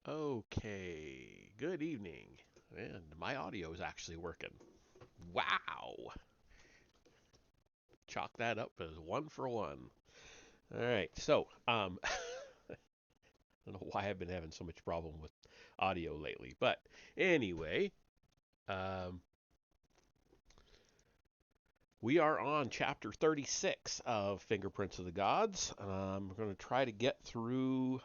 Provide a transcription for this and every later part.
Okay, good evening. And my audio is actually working. Wow. Chalk that up as one for one. All right, I don't know why I've been having so much problem with audio lately, but anyway, um, we are on chapter 36 of Fingerprints of the Gods. We're going to try to get through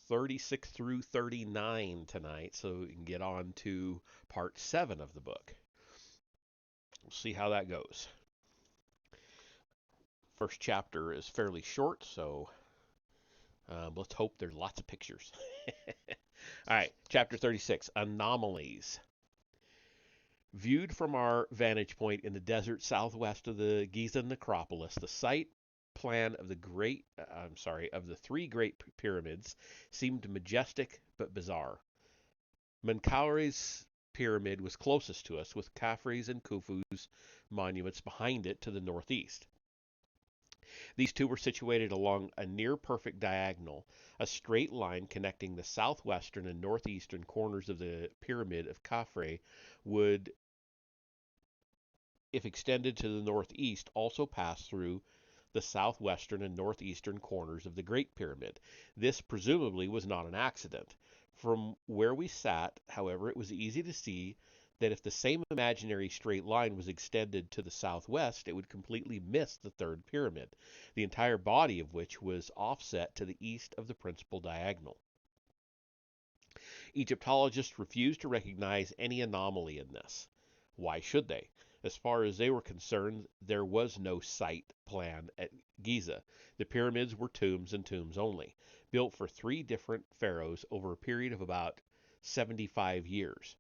36 through 39 tonight so we can get on to part 7 of the book. We'll see how that goes. First chapter is fairly short, so let's hope there's lots of pictures. All right, chapter 36 Anomalies. Viewed from our vantage point in the desert southwest of the Giza necropolis, the site plan of of the three great pyramids seemed majestic but bizarre. Menkaure's pyramid was closest to us, with Khafre's and Khufu's monuments behind it to the northeast. These two were situated along a near perfect diagonal, a straight line connecting the southwestern and northeastern corners of the pyramid of Khafre would, if extended to the northeast, also pass through the southwestern and northeastern corners of the Great Pyramid. This presumably was not an accident. From where we sat, however, it was easy to see that if the same imaginary straight line was extended to the southwest, it would completely miss the third pyramid, the entire body of which was offset to the east of the principal diagonal. Egyptologists refused to recognize any anomaly in this. Why should they? As far as they were concerned, there was no site plan at Giza. The pyramids were tombs and tombs only, built for three different pharaohs over a period of about 75 years.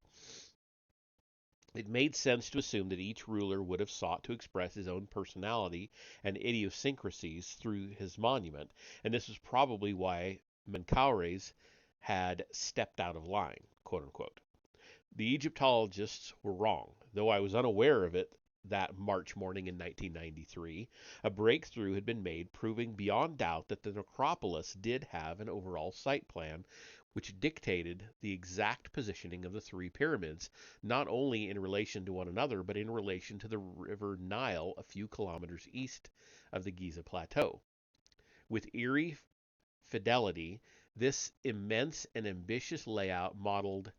It made sense to assume that each ruler would have sought to express his own personality and idiosyncrasies through his monument, and this is probably why Menkaure's had stepped out of line, quote unquote. The Egyptologists were wrong, though I was unaware of it that March morning in 1993. A breakthrough had been made, proving beyond doubt that the necropolis did have an overall site plan which dictated the exact positioning of the three pyramids, not only in relation to one another, but in relation to the river Nile a few kilometers east of the Giza Plateau. With eerie fidelity, this immense and ambitious layout modeled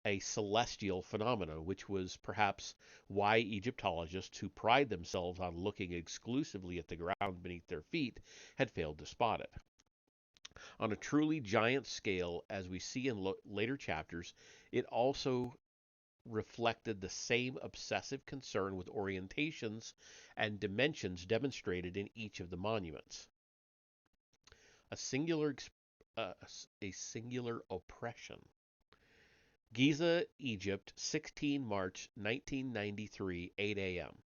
a celestial phenomenon, which was perhaps why Egyptologists who pride themselves on looking exclusively at the ground beneath their feet had failed to spot it. On a truly giant scale, as we see in later chapters, it also reflected the same obsessive concern with orientations and dimensions demonstrated in each of the monuments. A singular, uh, a singular oppression. Giza, Egypt, 16 March 1993, 8 a.m.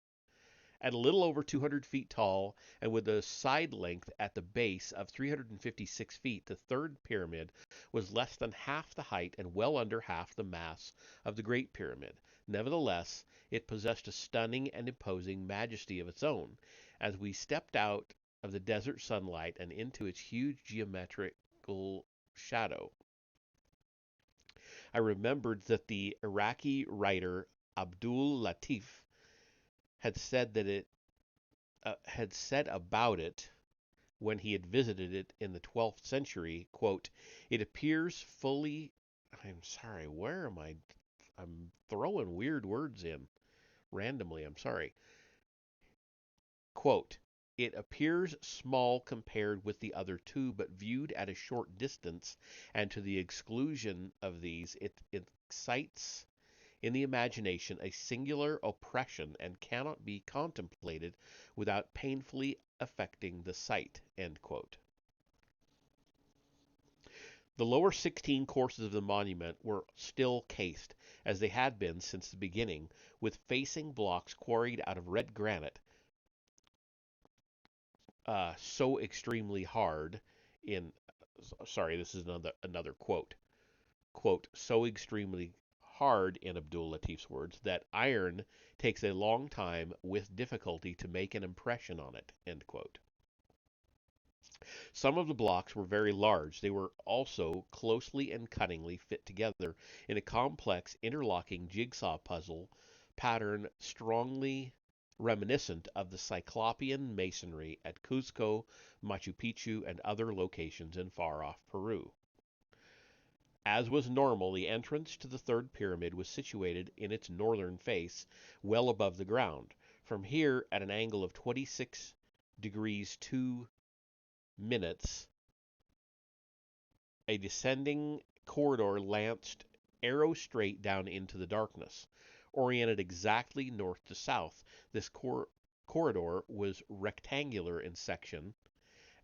At a little over 200 feet tall and with a side length at the base of 356 feet, the third pyramid was less than half the height and well under half the mass of the Great Pyramid. Nevertheless, it possessed a stunning and imposing majesty of its own. As we stepped out of the desert sunlight and into its huge geometrical shadow, I remembered that the Iraqi writer Abdul Latif had said about it when he had visited it in the 12th century, quote, "It appears fully." I'm sorry, where am I? I'm throwing weird words in randomly. I'm sorry. Quote, "It appears small compared with the other two, but viewed at a short distance and to the exclusion of these, it excites in the imagination a singular oppression and cannot be contemplated without painfully affecting the sight." End quote. The lower 16 courses of the monument were still cased, as they had been since the beginning, with facing blocks quarried out of red granite, so extremely hard in sorry, this is another quote. Quote, "So extremely hard," in Abdul Latif's words, "that iron takes a long time with difficulty to make an impression on it." End quote. Some of the blocks were very large. They were also closely and cunningly fit together in a complex interlocking jigsaw puzzle pattern strongly reminiscent of the Cyclopean masonry at Cuzco, Machu Picchu, and other locations in far-off Peru. As was normal, the entrance to the third pyramid was situated in its northern face, well above the ground. From here, at an angle of 26 degrees 2 minutes, a descending corridor lanced arrow straight down into the darkness. Oriented exactly north to south, this corridor was rectangular in section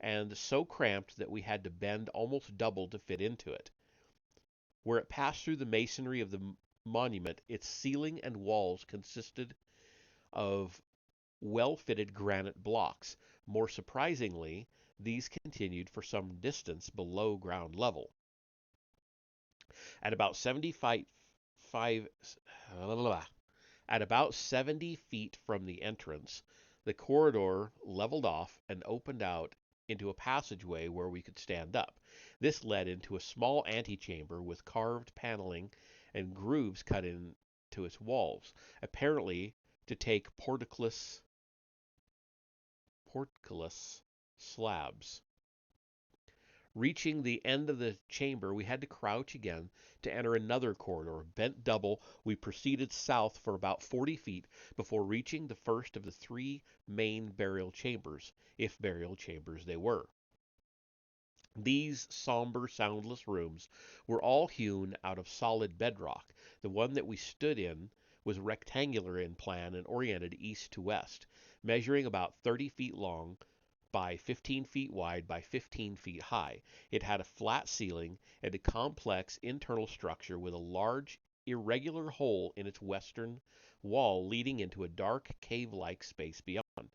and so cramped that we had to bend almost double to fit into it. Where it passed through the masonry of the monument, its ceiling and walls consisted of well-fitted granite blocks. More surprisingly, these continued for some distance below ground level. At about 70 feet from the entrance, the corridor leveled off and opened out into a passageway where we could stand up. This led into a small antechamber with carved paneling and grooves cut into its walls, apparently to take portcullis slabs. Reaching the end of the chamber, we had to crouch again to enter another corridor. Bent double, we proceeded south for about 40 feet before reaching the first of the three main burial chambers, if burial chambers they were. These somber, soundless rooms were all hewn out of solid bedrock. The one that we stood in was rectangular in plan and oriented east to west, measuring about 30 feet long by 15 feet wide by 15 feet high. It had a flat ceiling and a complex internal structure with a large, irregular hole in its western wall leading into a dark cave-like space beyond.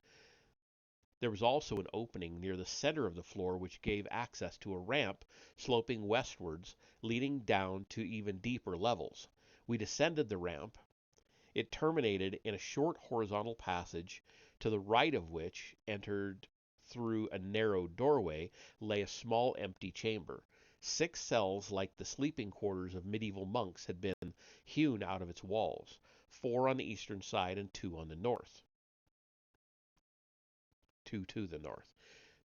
There was also an opening near the center of the floor which gave access to a ramp sloping westwards, leading down to even deeper levels. We descended the ramp. It terminated in a short horizontal passage, to the right of which, entered through a narrow doorway, lay a small empty chamber. 6 cells like the sleeping quarters of medieval monks had been hewn out of its walls, 4 on the eastern side and 2 on the north. 2 to the north.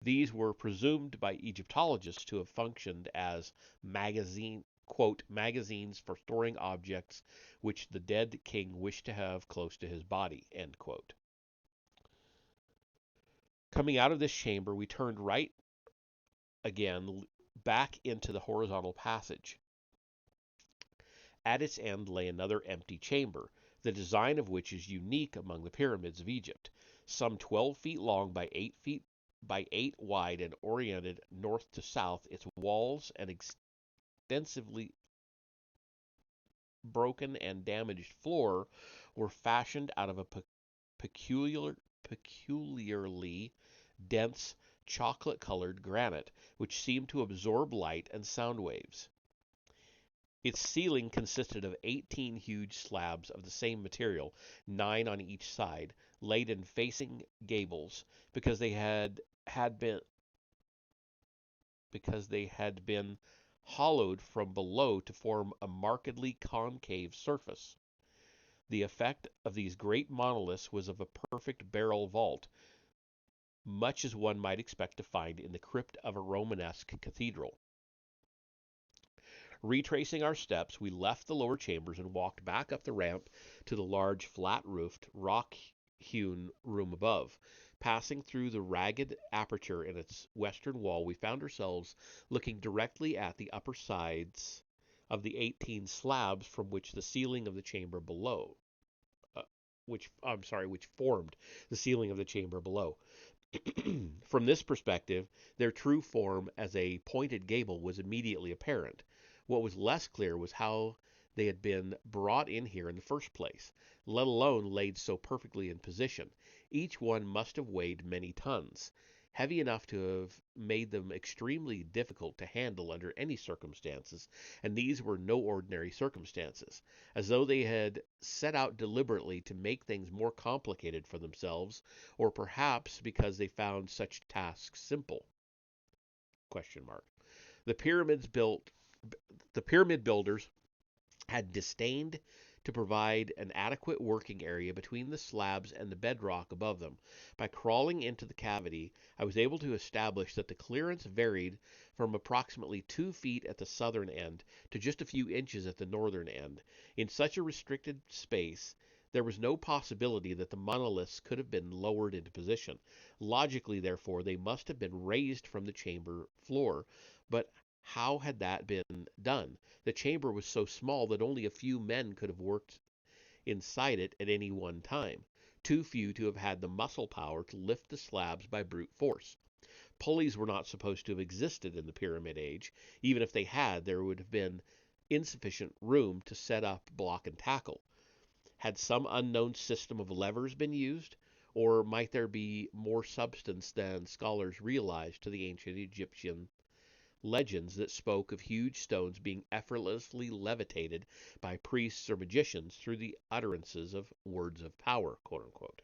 These were presumed by Egyptologists to have functioned as magazines for storing objects which the dead king wished to have close to his body, end quote. Coming out of this chamber, we turned right again back into the horizontal passage. At its end lay another empty chamber, the design of which is unique among the pyramids of Egypt. Some 12 feet long by 8 feet by 8 wide and oriented north to south, its walls and extensively broken and damaged floor were fashioned out of a peculiarly dense chocolate-colored granite, which seemed to absorb light and sound waves. Its ceiling consisted of 18 huge slabs of the same material, 9 on each side, laid in facing gables, because they had been hollowed from below to form a markedly concave surface. The effect of these great monoliths was of a perfect barrel vault, much as one might expect to find in the crypt of a Romanesque cathedral. Retracing our steps, we left the lower chambers and walked back up the ramp to the large, flat-roofed, rock-hewn room above. Passing through the ragged aperture in its western wall, we found ourselves looking directly at the upper sides of the 18 slabs from which the ceiling of the chamber below, which formed the ceiling of the chamber below. From this perspective, their true form as a pointed gable was immediately apparent. What was less clear was how they had been brought in here in the first place, let alone laid so perfectly in position. Each one must have weighed many tons, heavy enough to have made them extremely difficult to handle under any circumstances, and these were no ordinary circumstances, as though they had set out deliberately to make things more complicated for themselves, or perhaps because they found such tasks simple. Question mark. The pyramids built the pyramid builders had disdained to provide an adequate working area between the slabs and the bedrock above them. By crawling into the cavity, I was able to establish that the clearance varied from approximately 2 feet at the southern end to just a few inches at the northern end. In such a restricted space, there was no possibility that the monoliths could have been lowered into position. Logically, therefore, they must have been raised from the chamber floor. But how had that been done? The chamber was so small that only a few men could have worked inside it at any one time, too few to have had the muscle power to lift the slabs by brute force. Pulleys were not supposed to have existed in the Pyramid Age. Even if they had, there would have been insufficient room to set up, block, and tackle. Had some unknown system of levers been used? Or might there be more substance than scholars realized to the ancient Egyptian legends that spoke of huge stones being effortlessly levitated by priests or magicians through the utterances of words of power, quote unquote?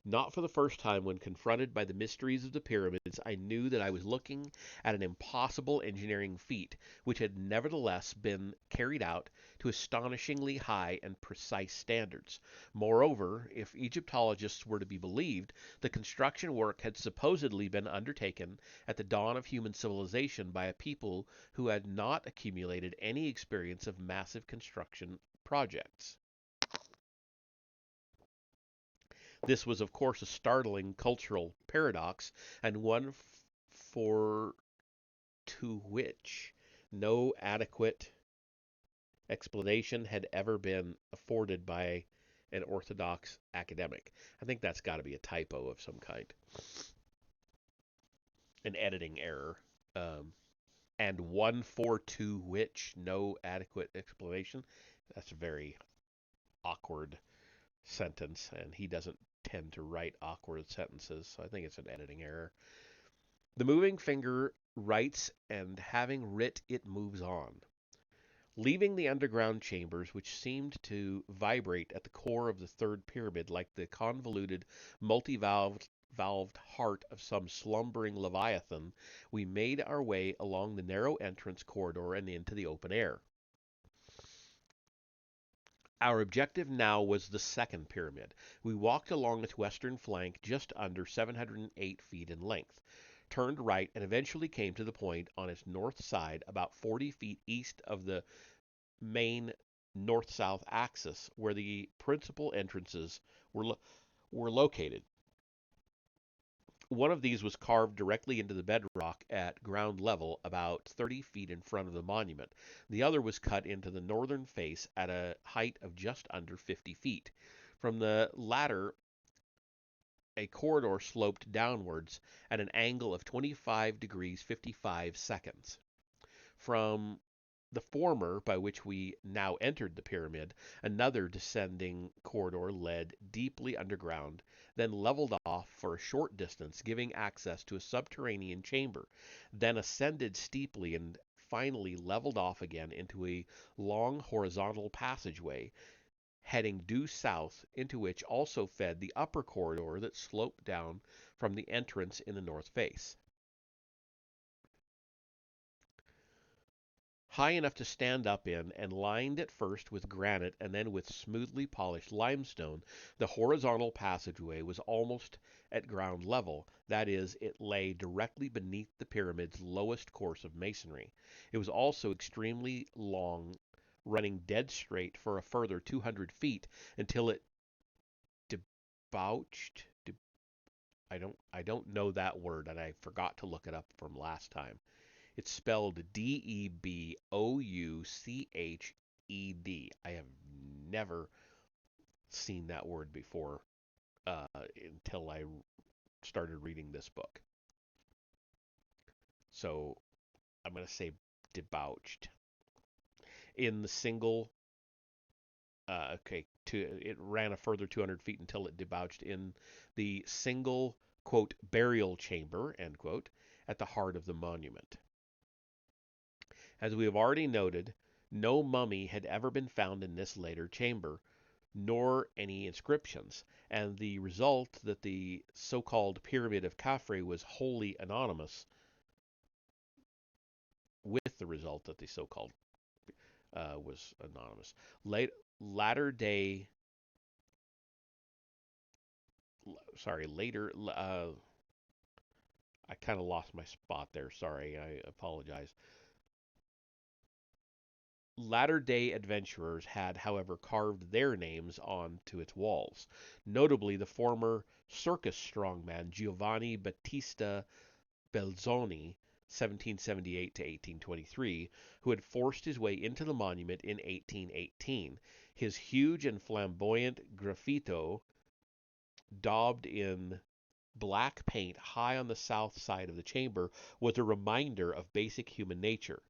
Not for the first time, when confronted by the mysteries of the pyramids, I knew that I was looking at an impossible engineering feat, which had nevertheless been carried out to astonishingly high and precise standards. Moreover, if Egyptologists were to be believed, the construction work had supposedly been undertaken at the dawn of human civilization by a people who had not accumulated any experience of massive construction projects. This was, of course, a startling cultural paradox, and one for to which no adequate explanation had ever been afforded by an orthodox academic. I think that's got to be a typo of some kind, an editing error. And one for to which no adequate explanation. That's a very awkward sentence, and he doesn't tend to write awkward sentences, so I think it's an editing error. The moving finger writes, and having writ, it moves on. Leaving the underground chambers, which seemed to vibrate at the core of the third pyramid like the convoluted, multi-valved heart of some slumbering leviathan, we made our way along the narrow entrance corridor and into the open air. Our objective now was the second pyramid. We walked along its western flank just under 708 feet in length, turned right, and eventually came to the point on its north side, about 40 feet east of the main north-south axis, where the principal entrances were located. One of these was carved directly into the bedrock at ground level, about 30 feet in front of the monument. The other was cut into the northern face at a height of just under 50 feet. From the latter, a corridor sloped downwards at an angle of 25 degrees 55 seconds. From the former, by which we now entered the pyramid, another descending corridor led deeply underground, then leveled off for a short distance, giving access to a subterranean chamber, then ascended steeply and finally leveled off again into a long horizontal passageway, heading due south, into which also fed the upper corridor that sloped down from the entrance in the north face. High enough to stand up in, and lined at first with granite and then with smoothly polished limestone, the horizontal passageway was almost at ground level. That is, it lay directly beneath the pyramid's lowest course of masonry. It was also extremely long, running dead straight for a further 200 feet until it debouched. I don't know that word, and I forgot to look it up from last time. It's spelled Debouched. I have never seen that word before until I started reading this book. So I'm going to say debauched. In the single, it ran a further 200 feet until it debouched in the single, quote, burial chamber, end quote, at the heart of the monument. As we have already noted, no mummy had ever been found in this later chamber, nor any inscriptions, and the result that the so-called Pyramid of Khafre was wholly anonymous, with the result that the so-called was anonymous. Late, latter day, later, I kind of lost my spot there. Sorry, I apologize. Latter-day adventurers had, however, carved their names onto its walls, notably the former circus strongman Giovanni Battista Belzoni, 1778 to 1823, who had forced his way into the monument in 1818. His huge and flamboyant graffito, daubed in black paint high on the south side of the chamber, was a reminder of basic human nature,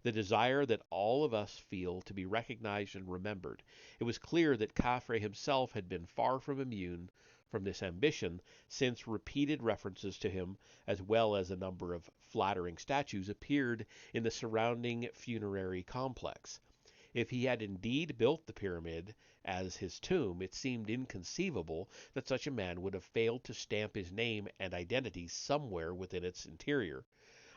the desire that all of us feel to be recognized and remembered. It was clear that Khafre himself had been far from immune from this ambition, since repeated references to him, as well as a number of flattering statues, appeared in the surrounding funerary complex. If he had indeed built the pyramid as his tomb, it seemed inconceivable that such a man would have failed to stamp his name and identity somewhere within its interior.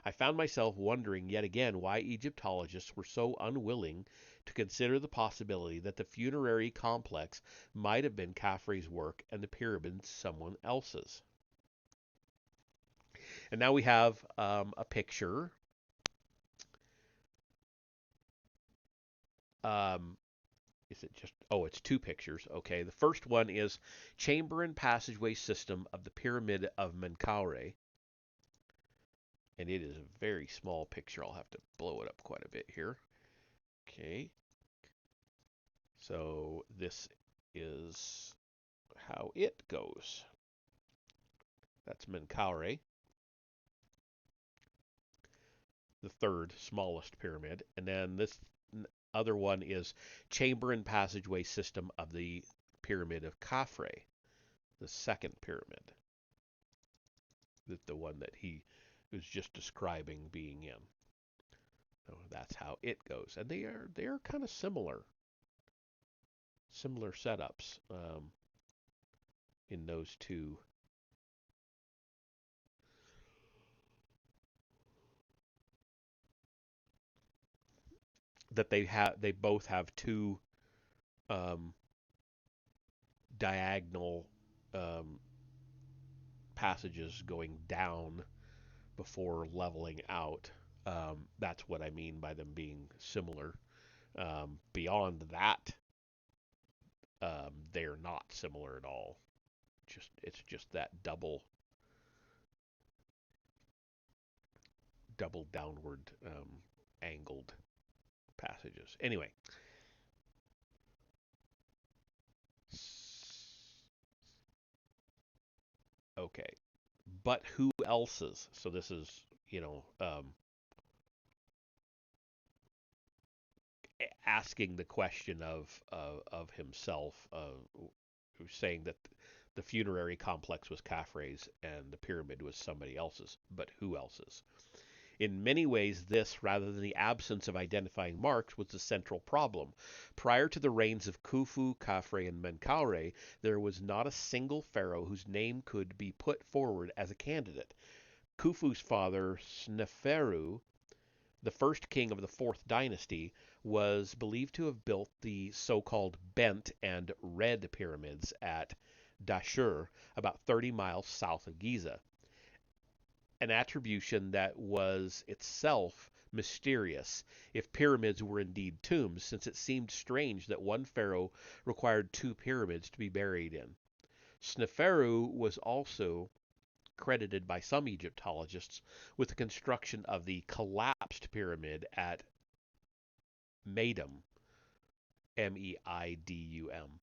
I found myself wondering yet again why Egyptologists were so unwilling to consider the possibility that the funerary complex might have been Khafre's work and the pyramid someone else's. And now we have a picture. Um, is it just? Oh, it's two pictures. Okay. The first one is chamber and passageway system of the Pyramid of Menkaure. And it is a very small picture. I'll have to blow it up quite a bit here. Okay. So this is how it goes. That's Menkaure, the third smallest pyramid. And then this other one is chamber and passageway system of the Pyramid of Khafre, the second pyramid, the one that he was just describing being in. So that's how it goes. And they are kind of similar setups in those two. That they both have two um, diagonal um, passages going down before leveling out. That's what I mean by them being similar. Beyond that, they're not similar at all. It's just that double downward angled passages. Anyway, okay, but who else's? So this is, asking the question of himself, who's saying that the funerary complex was Khafre's and the pyramid was somebody else's, but who else's? In many ways, this, rather than the absence of identifying marks, was the central problem. Prior to the reigns of Khufu, Khafre, and Menkaure, there was not a single pharaoh whose name could be put forward as a candidate. Khufu's father, Sneferu, the first king of the fourth dynasty, was believed to have built the so-called Bent and Red pyramids at Dashur, about 30 miles south of Giza, an attribution that was itself mysterious if pyramids were indeed tombs, since it seemed strange that one pharaoh required two pyramids to be buried in. Sneferu was also credited by some Egyptologists with the construction of the collapsed pyramid at Meidum, Meidum,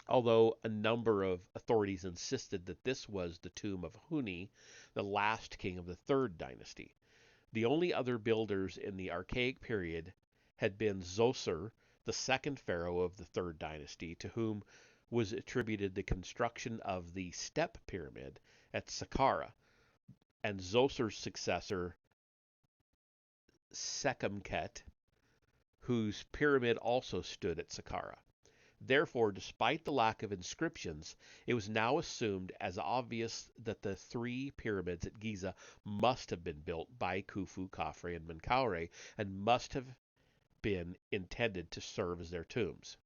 although a number of authorities insisted that this was the tomb of Huni, the last king of the third dynasty. The only other builders in the Archaic period had been Zoser, the second pharaoh of the third dynasty, to whom was attributed the construction of the step pyramid at Saqqara, and Zoser's successor, Sekhemket, whose pyramid also stood at Saqqara. Therefore, despite the lack of inscriptions, it was now assumed as obvious that the three pyramids at Giza must have been built by Khufu, Khafre, and Menkaure, and must have been intended to serve as their tombs.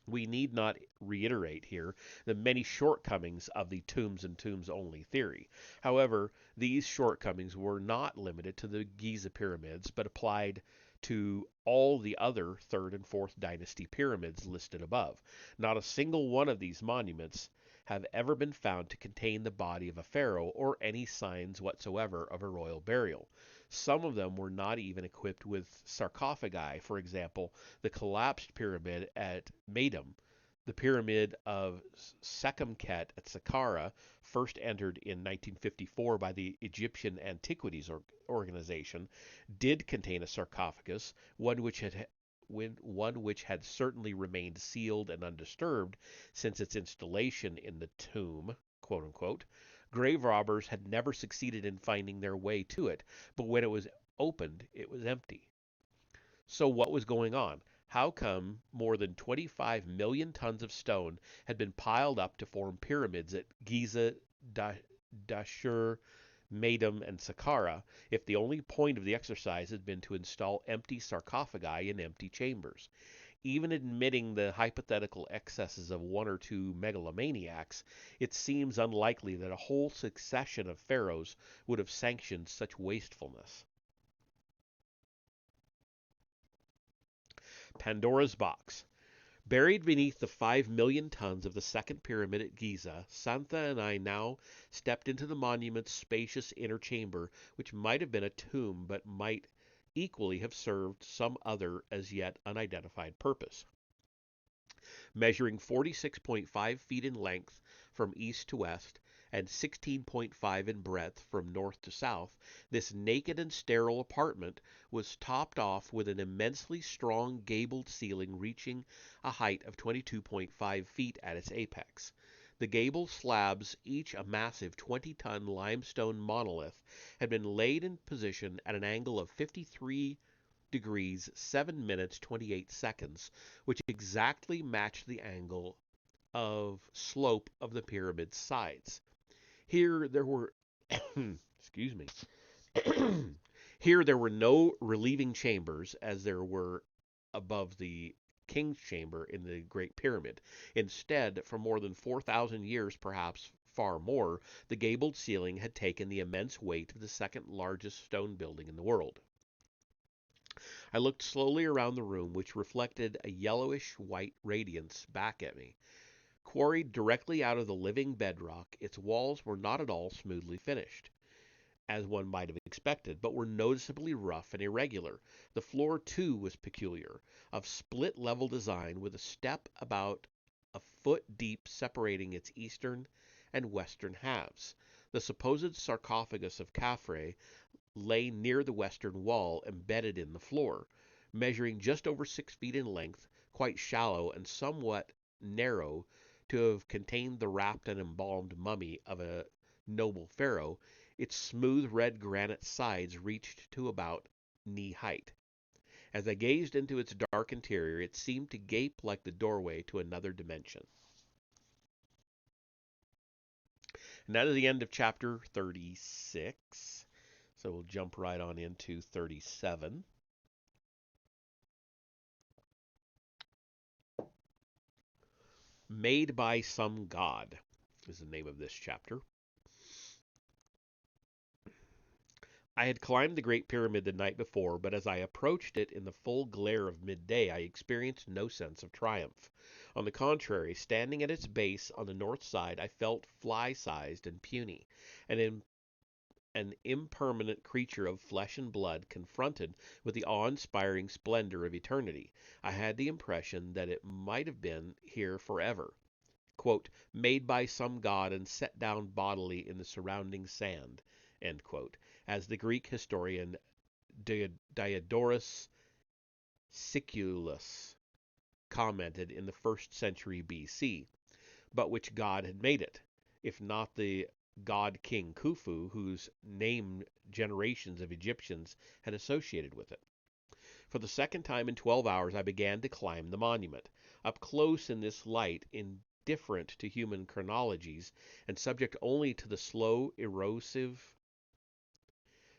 We need not reiterate here the many shortcomings of the tombs and tombs only theory. However, these shortcomings were not limited to the Giza pyramids, but applied to all the other 3rd and 4th dynasty pyramids listed above. Not a single one of these monuments have ever been found to contain the body of a pharaoh or any signs whatsoever of a royal burial. Some of them were not even equipped with sarcophagi. For example, the collapsed pyramid at Meidum, the pyramid of Sekhemkhet at Saqqara, first entered in 1954 by the Egyptian Antiquities Organization, did contain a sarcophagus, one which had certainly remained sealed and undisturbed since its installation in the tomb, quote unquote. Grave robbers had never succeeded in finding their way to it, but when it was opened, it was empty. So what was going on? How come more than 25 million tons of stone had been piled up to form pyramids at Giza, Dashur, Meidum, and Saqqara, if the only point of the exercise had been to install empty sarcophagi in empty chambers? Even admitting the hypothetical excesses of one or two megalomaniacs, it seems unlikely that a whole succession of pharaohs would have sanctioned such wastefulness. Pandora's Box. Buried beneath the 5 million tons of the second pyramid at Giza, Santha and I now stepped into the monument's spacious inner chamber, which might have been a tomb, but might equally have served some other as yet unidentified purpose. Measuring 46.5 feet in length from east to west and 16.5 in breadth from north to south, this naked and sterile apartment was topped off with an immensely strong gabled ceiling reaching a height of 22.5 feet at its apex. The gable slabs, each a massive 20-ton limestone monolith, had been laid in position at an angle of 53 degrees 7 minutes 28 seconds, which exactly matched the angle of slope of the pyramid's sides. Here there were excuse me. Here there were no relieving chambers as there were above the king's chamber in the Great Pyramid. Instead, for more than 4,000 years, perhaps far more, the gabled ceiling had taken the immense weight of the second largest stone building in the world. I looked slowly around the room, which reflected a yellowish-white radiance back at me. Quarried directly out of the living bedrock, its walls were not at all smoothly finished, as one might have expected, but were noticeably rough and irregular. The floor, too, was peculiar, of split-level design, with a step about a foot deep separating its eastern and western halves. The supposed sarcophagus of Khafre lay near the western wall, embedded in the floor, measuring just over 6 feet in length, quite shallow and somewhat narrow to have contained the wrapped and embalmed mummy of a noble pharaoh. Its smooth red granite sides reached to about knee height. As I gazed into its dark interior, it seemed to gape like the doorway to another dimension. And that is the end of chapter 36. So we'll jump right on into 37. Made by Some God is the name of this chapter. I had climbed the Great Pyramid the night before, but as I approached it in the full glare of midday, I experienced no sense of triumph. On the contrary, standing at its base on the north side, I felt fly-sized and puny, and an impermanent creature of flesh and blood confronted with the awe-inspiring splendor of eternity. I had the impression that it might have been here forever, quote, made by some god and set down bodily in the surrounding sand, end quote, as the Greek historian Diodorus Siculus commented in the 1st century BC, but which god had made it, if not the god King Khufu, whose name generations of Egyptians had associated with it. For the second time in 12 hours, I began to climb the monument. Up close in this light, indifferent to human chronologies, and subject only to the slow, erosive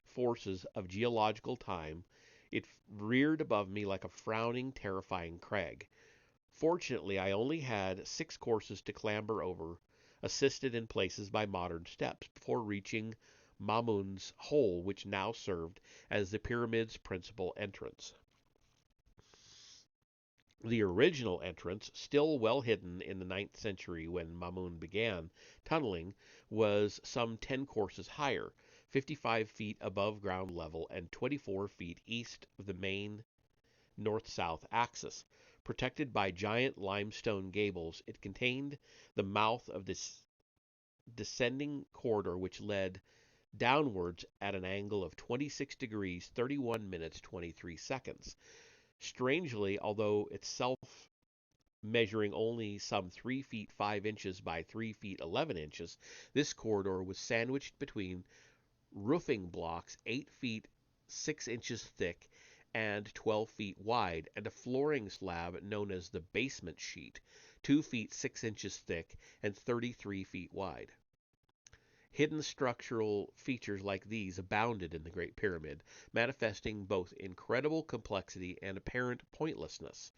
forces of geological time, it reared above me like a frowning, terrifying crag. Fortunately, I only had 6 courses to clamber over, assisted in places by modern steps, before reaching Mamun's hole, which now served as the pyramid's principal entrance. The original entrance, still well hidden in the 9th century when Mamun began tunneling, was some 10 courses higher, 55 feet above ground level and 24 feet east of the main north-south axis. Protected by giant limestone gables, it contained the mouth of this descending corridor which led downwards at an angle of 26 degrees 31 minutes 23 seconds. Strangely, although itself measuring only some 3 feet 5 inches by 3 feet 11 inches, this corridor was sandwiched between roofing blocks 8 feet 6 inches thick and 12 feet wide, and a flooring slab known as the basement sheet, 2 feet 6 inches thick and 33 feet wide. Hidden structural features like these abounded in the Great Pyramid, manifesting both incredible complexity and apparent pointlessness.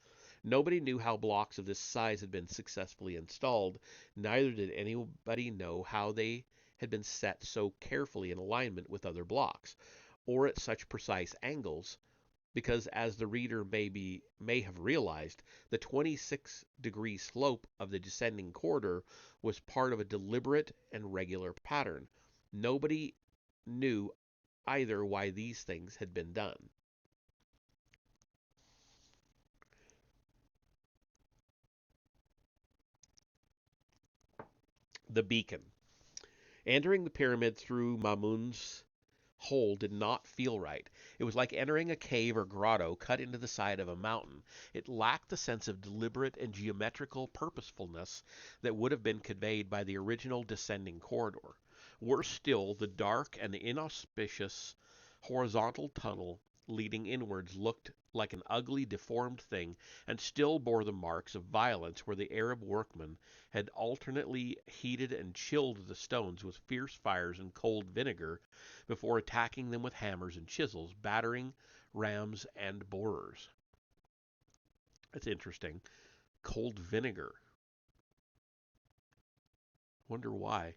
Nobody knew how blocks of this size had been successfully installed, neither did anybody know how they had been set so carefully in alignment with other blocks, or at such precise angles, because as the reader may have realized, the 26-degree slope of the descending corridor was part of a deliberate and regular pattern. Nobody knew either why these things had been done. The beacon. Entering the pyramid through Mamun's hole did not feel right. It was like entering a cave or grotto cut into the side of a mountain. It lacked the sense of deliberate and geometrical purposefulness that would have been conveyed by the original descending corridor. Worse still, the dark and inauspicious horizontal tunnel leading inwards looked like an ugly, deformed thing, and still bore the marks of violence where the Arab workmen had alternately heated and chilled the stones with fierce fires and cold vinegar before attacking them with hammers and chisels, battering rams and borers. That's interesting. Cold vinegar. Wonder why.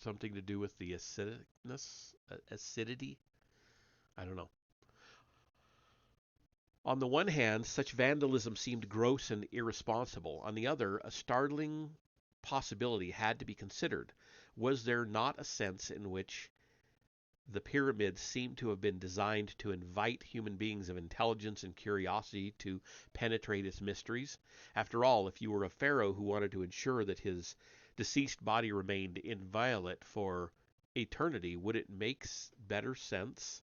Something to do with the acidity? I don't know. On the one hand, such vandalism seemed gross and irresponsible. On the other, a startling possibility had to be considered. Was there not a sense in which the pyramids seemed to have been designed to invite human beings of intelligence and curiosity to penetrate its mysteries? After all, if you were a pharaoh who wanted to ensure that his deceased body remained inviolate for eternity, would it make better sense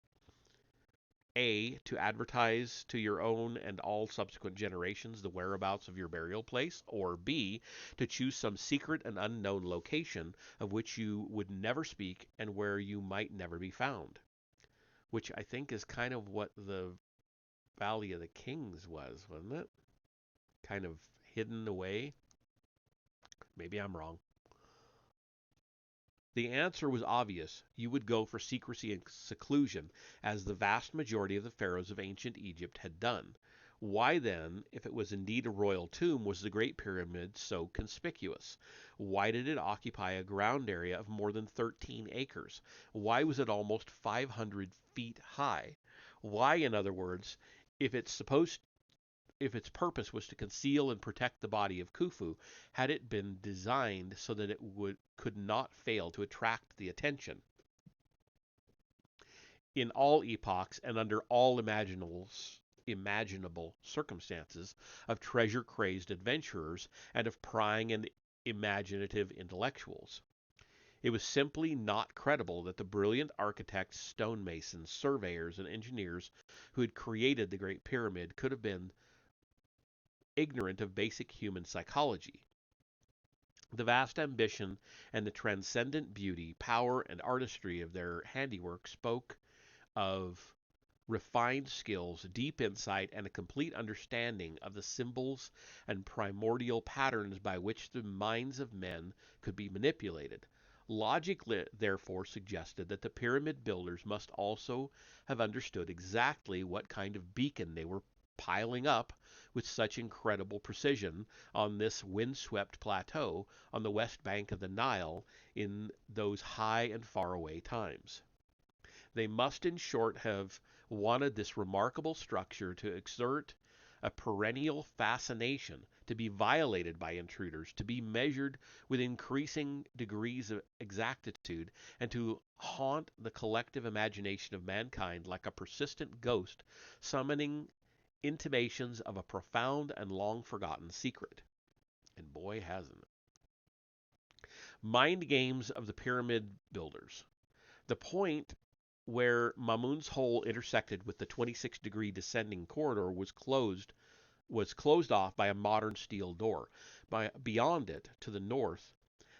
A, to advertise to your own and all subsequent generations the whereabouts of your burial place, or B, to choose some secret and unknown location of which you would never speak and where you might never be found? Which I think is kind of what the Valley of the Kings was, wasn't it? Kind of hidden away. Maybe I'm wrong. The answer was obvious. You would go for secrecy and seclusion, as the vast majority of the pharaohs of ancient Egypt had done. Why then, if it was indeed a royal tomb, was the Great Pyramid so conspicuous? Why did it occupy a ground area of more than 13 acres? Why was it almost 500 feet high? Why, in other words, if it's supposed if its purpose was to conceal and protect the body of Khufu, had it been designed so that it could not fail to attract the attention? In all epochs and under all imaginable circumstances of treasure-crazed adventurers and of prying and imaginative intellectuals, it was simply not credible that the brilliant architects, stonemasons, surveyors, and engineers who had created the Great Pyramid could have been ignorant of basic human psychology. The vast ambition and the transcendent beauty, power, and artistry of their handiwork spoke of refined skills, deep insight, and a complete understanding of the symbols and primordial patterns by which the minds of men could be manipulated. Logic, therefore, suggested that the pyramid builders must also have understood exactly what kind of beacon they were piling up with such incredible precision on this windswept plateau on the west bank of the Nile in those high and faraway times. They must, in short, have wanted this remarkable structure to exert a perennial fascination, to be violated by intruders, to be measured with increasing degrees of exactitude, and to haunt the collective imagination of mankind like a persistent ghost, summoning intimations of a profound and long forgotten secret. And boy, hasn't it. Mind games of the pyramid builders. The point where Mamun's hole intersected with the 26-degree descending corridor was closed off by a modern steel door. Beyond it, to the north,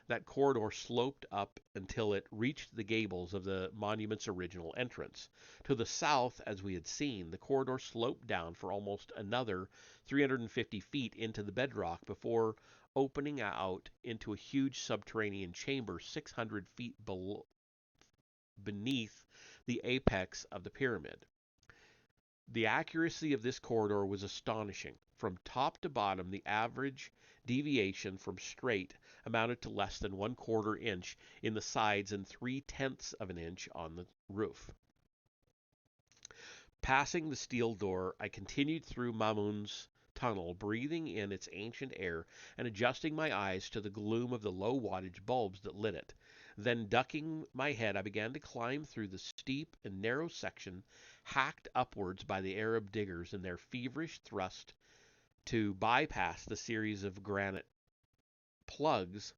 that corridor sloped up until it reached the gables of the monument's original entrance. To the south, as we had seen, the corridor sloped down for almost another 350 feet into the bedrock before opening out into a huge subterranean chamber 600 feet beneath the apex of the pyramid. The accuracy of this corridor was astonishing. From top to bottom, the average deviation from straight amounted to less than 1/4 inch in the sides and 3/10 of an inch on the roof. Passing the steel door, I continued through Mamun's tunnel, breathing in its ancient air and adjusting my eyes to the gloom of the low wattage bulbs that lit it. Then, ducking my head, I began to climb through the steep and narrow section hacked upwards by the Arab diggers in their feverish thrust to bypass the series of granite plugs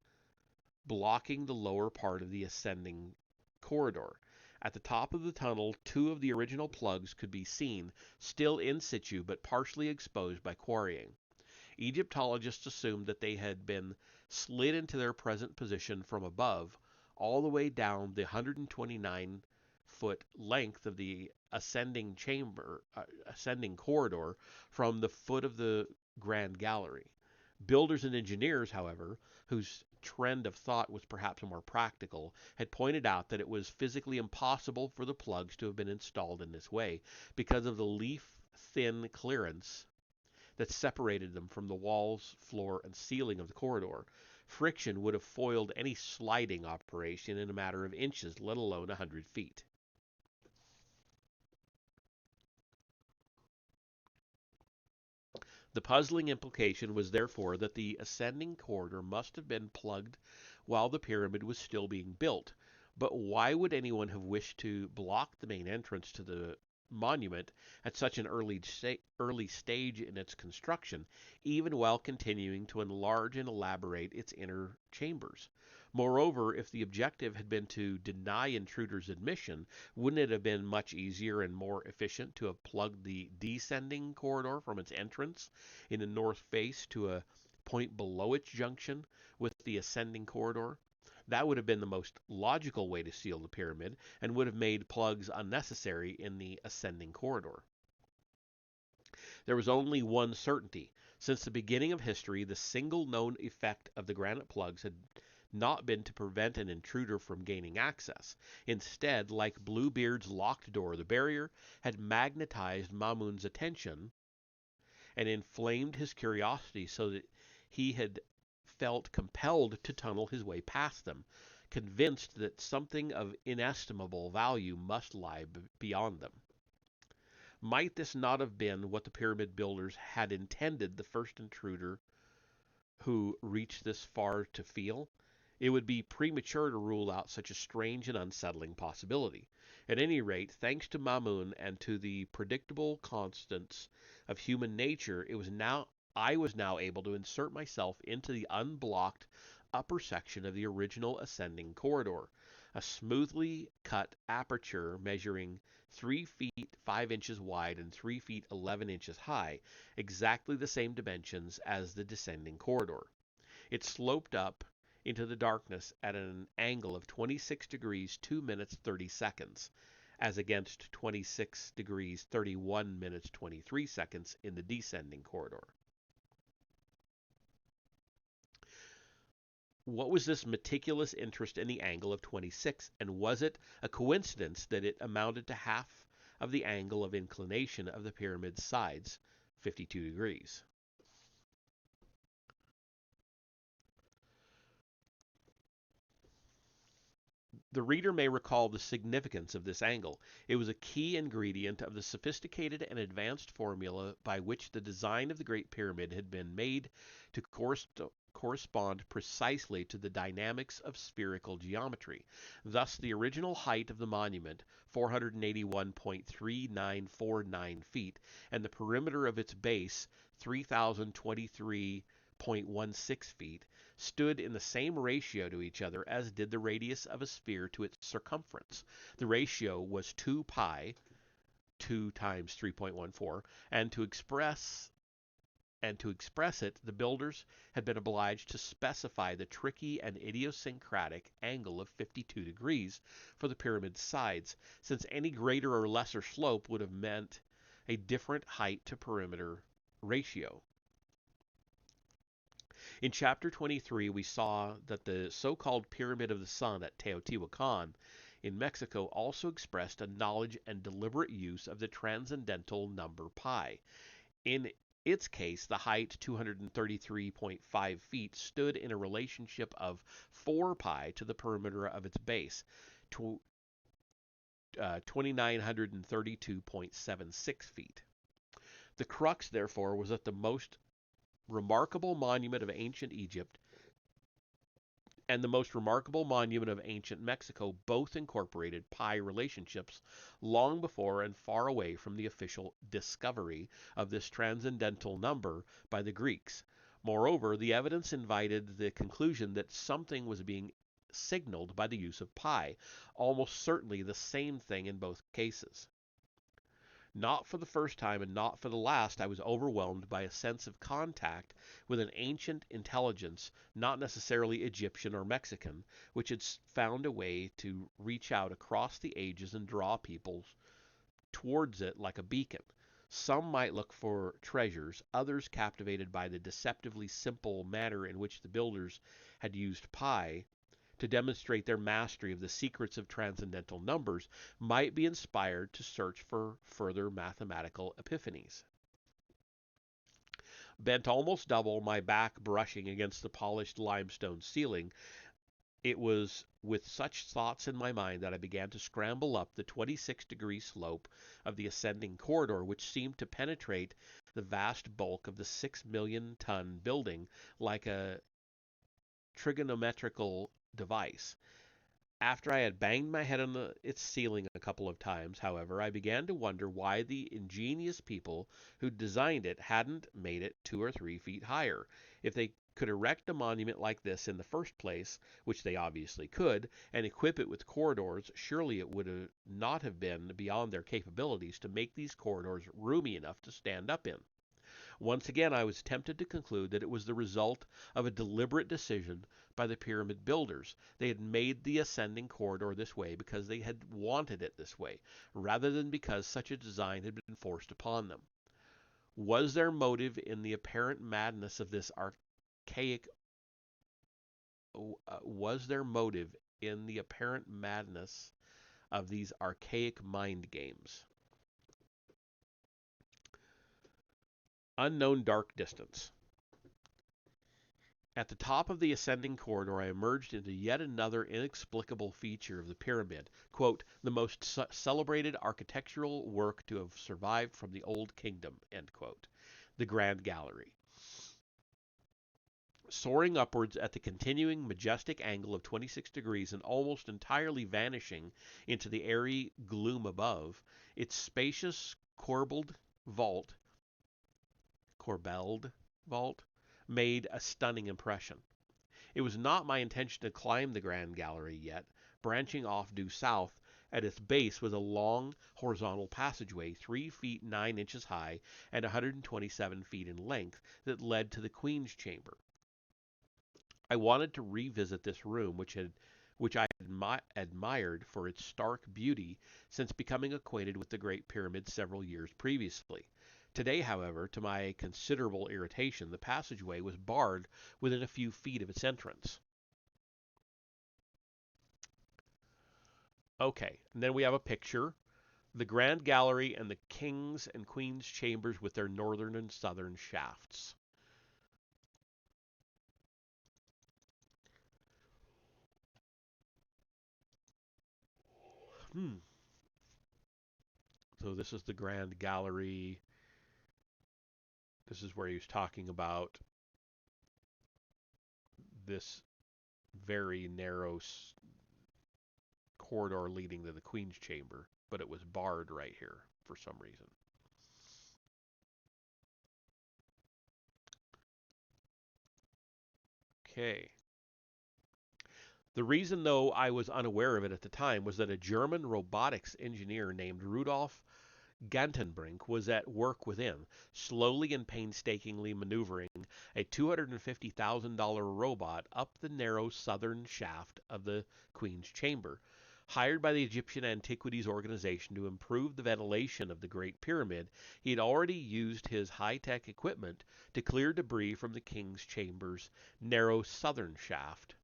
blocking the lower part of the ascending corridor. At the top of the tunnel, two of the original plugs could be seen, still in situ but partially exposed by quarrying. Egyptologists assumed that they had been slid into their present position from above, all the way down the 129-foot length of the ascending corridor from the foot of the Grand Gallery. Builders and engineers, however, whose trend of thought was perhaps more practical, had pointed out that it was physically impossible for the plugs to have been installed in this way because of the leaf-thin clearance that separated them from the walls, floor, and ceiling of the corridor. Friction would have foiled any sliding operation in a matter of inches, let alone 100 feet. The puzzling implication was therefore that the ascending corridor must have been plugged while the pyramid was still being built. But why would anyone have wished to block the main entrance to the monument at such an early stage in its construction, even while continuing to enlarge and elaborate its inner chambers? Moreover, if the objective had been to deny intruders admission, wouldn't it have been much easier and more efficient to have plugged the descending corridor from its entrance in the north face to a point below its junction with the ascending corridor? That would have been the most logical way to seal the pyramid and would have made plugs unnecessary in the ascending corridor. There was only one certainty. Since the beginning of history, the single known effect of the granite plugs had not been to prevent an intruder from gaining access. Instead, like Bluebeard's locked door, the barrier had magnetized Mamun's attention and inflamed his curiosity so that he had felt compelled to tunnel his way past them, convinced that something of inestimable value must lie beyond them. Might this not have been what the pyramid builders had intended the first intruder who reached this far to feel? It would be premature to rule out such a strange and unsettling possibility. At any rate, thanks to Mamun and to the predictable constants of human nature, I was now able to insert myself into the unblocked upper section of the original ascending corridor, a smoothly cut aperture measuring 3 feet 5 inches wide and 3 feet 11 inches high, exactly the same dimensions as the descending corridor. It sloped up into the darkness at an angle of 26 degrees 2 minutes 30 seconds, as against 26 degrees 31 minutes 23 seconds in the descending corridor. What was this meticulous interest in the angle of 26, and was it a coincidence that it amounted to half of the angle of inclination of the pyramid's sides, 52 degrees? The reader may recall the significance of this angle. It was a key ingredient of the sophisticated and advanced formula by which the design of the Great Pyramid had been made to correspond precisely to the dynamics of spherical geometry. Thus, the original height of the monument, 481.3949 feet, and the perimeter of its base, 3,023.16 feet, stood in the same ratio to each other as did the radius of a sphere to its circumference. The ratio was 2 pi, 2 times 3.14, and to express it, the builders had been obliged to specify the tricky and idiosyncratic angle of 52 degrees for the pyramid's sides, since any greater or lesser slope would have meant a different height to perimeter ratio. In chapter 23, we saw that the so-called Pyramid of the Sun at Teotihuacan in Mexico also expressed a knowledge and deliberate use of the transcendental number pi. In its case, the height, 233.5 feet, stood in a relationship of 4 pi to the perimeter of its base, 2,932.76 feet. The crux, therefore, was that the most remarkable monument of ancient Egypt and the most remarkable monument of ancient Mexico both incorporated pi relationships long before and far away from the official discovery of this transcendental number by the Greeks. Moreover, the evidence invited the conclusion that something was being signaled by the use of pi, almost certainly the same thing in both cases. Not for the first time and not for the last, I was overwhelmed by a sense of contact with an ancient intelligence, not necessarily Egyptian or Mexican, which had found a way to reach out across the ages and draw people towards it like a beacon. Some might look for treasures, others, captivated by the deceptively simple manner in which the builders had used pi to demonstrate their mastery of the secrets of transcendental numbers, might be inspired to search for further mathematical epiphanies. Bent almost double, my back brushing against the polished limestone ceiling, it was with such thoughts in my mind that I began to scramble up the 26-degree slope of the ascending corridor, which seemed to penetrate the vast bulk of the 6-million-ton building like a trigonometrical device. After I had banged my head on its ceiling a couple of times, however, I began to wonder why the ingenious people who designed it hadn't made it 2 or 3 feet higher. If they could erect a monument like this in the first place, which they obviously could, and equip it with corridors, surely it would not have been beyond their capabilities to make these corridors roomy enough to stand up in. Once again, I was tempted to conclude that it was the result of a deliberate decision by the pyramid builders. They had made the ascending corridor this way because they had wanted it this way, rather than because such a design had been forced upon them. Was their motive in the apparent madness of this archaic these archaic mind games? Unknown dark distance. At the top of the ascending corridor, I emerged into yet another inexplicable feature of the pyramid, quote, the most celebrated architectural work to have survived from the Old Kingdom, end quote, the Grand Gallery. Soaring upwards at the continuing majestic angle of 26 degrees and almost entirely vanishing into the airy gloom above, its spacious corbelled vault made a stunning impression. It was not my intention to climb the Grand Gallery yet. Branching off due south, at its base was a long horizontal passageway, 3 feet 9 inches high and 127 feet in length, that led to the Queen's Chamber. I wanted to revisit this room, which I admired for its stark beauty since becoming acquainted with the Great Pyramid several years previously. Today, however, to my considerable irritation, the passageway was barred within a few feet of its entrance. Okay, and then we have a picture. The Grand Gallery and the King's and Queen's chambers with their northern and southern shafts. Hmm. So this is the Grand Gallery. This is where he was talking about this very narrow corridor leading to the Queen's chamber, but it was barred right here for some reason. Okay. The reason, though, I was unaware of it at the time was that a German robotics engineer named Rudolf Gantenbrink was at work within, slowly and painstakingly maneuvering a $250,000 robot up the narrow southern shaft of the Queen's chamber. Hired by the Egyptian Antiquities Organization to improve the ventilation of the Great Pyramid, he had already used his high-tech equipment to clear debris from the King's chamber's narrow southern shaft,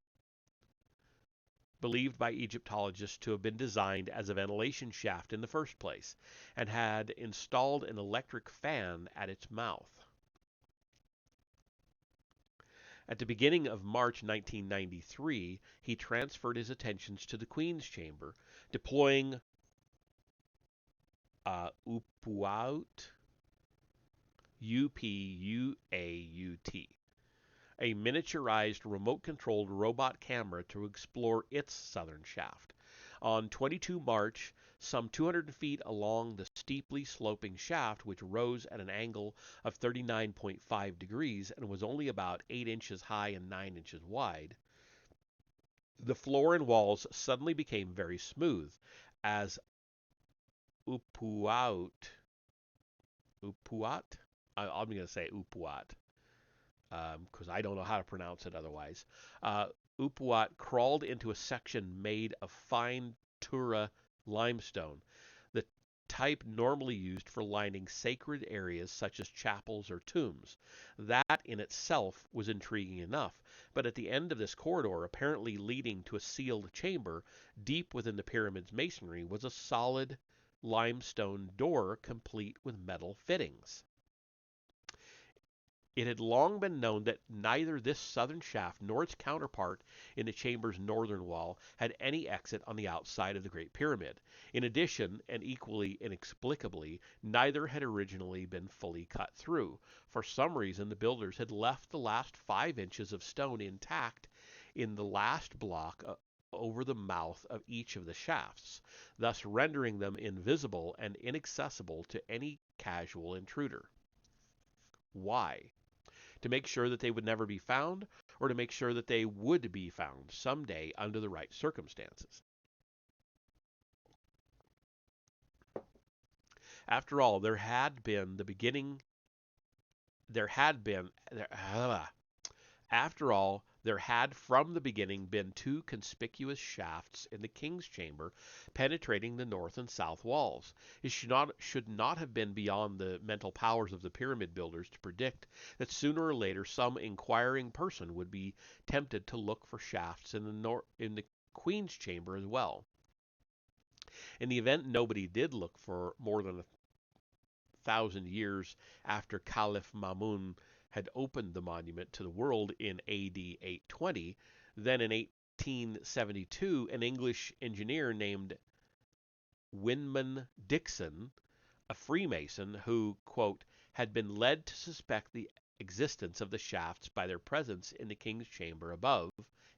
believed by Egyptologists to have been designed as a ventilation shaft in the first place, and had installed an electric fan at its mouth. At the beginning of March 1993, he transferred his attentions to the Queen's chamber, deploying Upuaut, Upuaut, a miniaturized remote-controlled robot camera to explore its southern shaft. On 22 March, some 200 feet along the steeply sloping shaft, which rose at an angle of 39.5 degrees and was only about 8 inches high and 9 inches wide, the floor and walls suddenly became very smooth as Upuaut, Upuat? I'm going to say Upuat, because I don't know how to pronounce it otherwise. Upuat crawled into a section made of fine Tura limestone, the type normally used for lining sacred areas such as chapels or tombs. That in itself was intriguing enough, but at the end of this corridor, apparently leading to a sealed chamber deep within the pyramid's masonry, was a solid limestone door complete with metal fittings. It had long been known that neither this southern shaft nor its counterpart in the chamber's northern wall had any exit on the outside of the Great Pyramid. In addition, and equally inexplicably, neither had originally been fully cut through. For some reason, the builders had left the last 5 inches of stone intact in the last block over the mouth of each of the shafts, thus rendering them invisible and inaccessible to any casual intruder. Why? To make sure that they would never be found, or to make sure that they would be found someday under the right circumstances. After all, there had been the beginning. There had been. After all, there had from the beginning been two conspicuous shafts in the king's chamber penetrating the north and south walls. It should not have been beyond the mental powers of the pyramid builders to predict that sooner or later some inquiring person would be tempted to look for shafts in the queen's chamber as well. In the event nobody did look for more than 1,000 years after Caliph Mamun had opened the monument to the world in AD 820, then in 1872 an English engineer named Winman Dixon, a Freemason who, quote, had been led to suspect the existence of the shafts by their presence in the king's chamber above,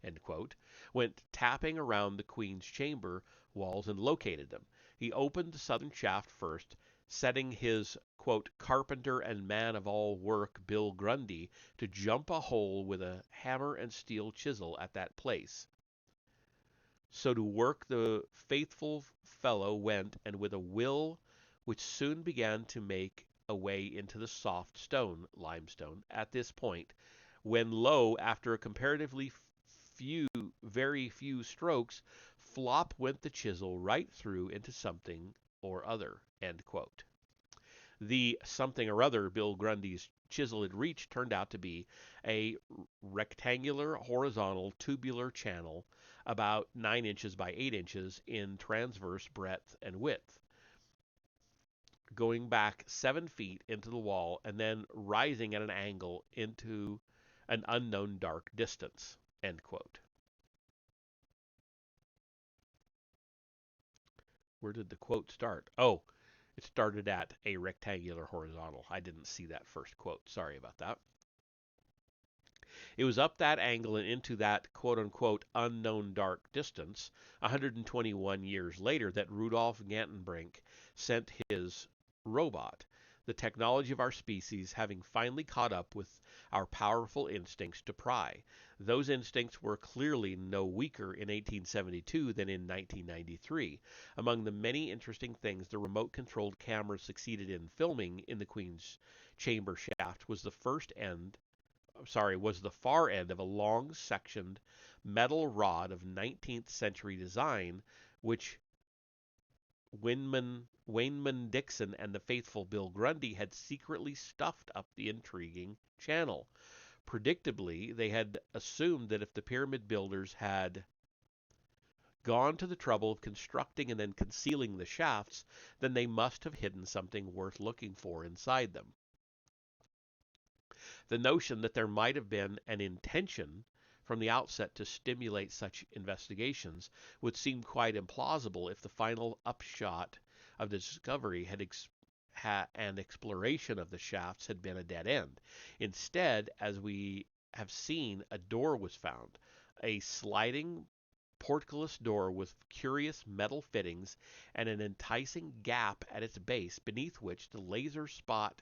end quote, went tapping around the queen's chamber walls and located them. He opened the southern shaft first, setting his, quote, carpenter and man of all work Bill Grundy to jump a hole with a hammer and steel chisel at that place. So to work the faithful fellow went, and with a will which soon began to make a way into the soft stone, limestone, at this point, when lo, after a comparatively very few strokes, flop went the chisel right through into something or other, end quote. The something or other Bill Grundy's chisel had reached turned out to be a rectangular, horizontal, tubular channel about 9 inches by 8 inches in transverse breadth and width, going back 7 feet into the wall and then rising at an angle into an unknown dark distance, end quote. Where did the quote start? Oh, it started at a rectangular horizontal. I didn't see that first quote. Sorry about that. It was up that angle and into that quote-unquote unknown dark distance 121 years later that Rudolf Gantenbrink sent his robot, the technology of our species having finally caught up with our powerful instincts to pry. Those instincts were clearly no weaker in 1872 than in 1993. Among the many interesting things the remote-controlled camera succeeded in filming in the Queen's chamber shaft was the far end of a long-sectioned metal rod of 19th century design, which Wayman Dixon and the faithful Bill Grundy had secretly stuffed up the intriguing channel. Predictably, they had assumed that if the pyramid builders had gone to the trouble of constructing and then concealing the shafts, then they must have hidden something worth looking for inside them. The notion that there might have been an intention from the outset to stimulate such investigations would seem quite implausible if the final upshot of the discovery and exploration of the shafts had been a dead end. Instead, as we have seen, a door was found, a sliding portcullis door with curious metal fittings and an enticing gap at its base beneath which the laser spot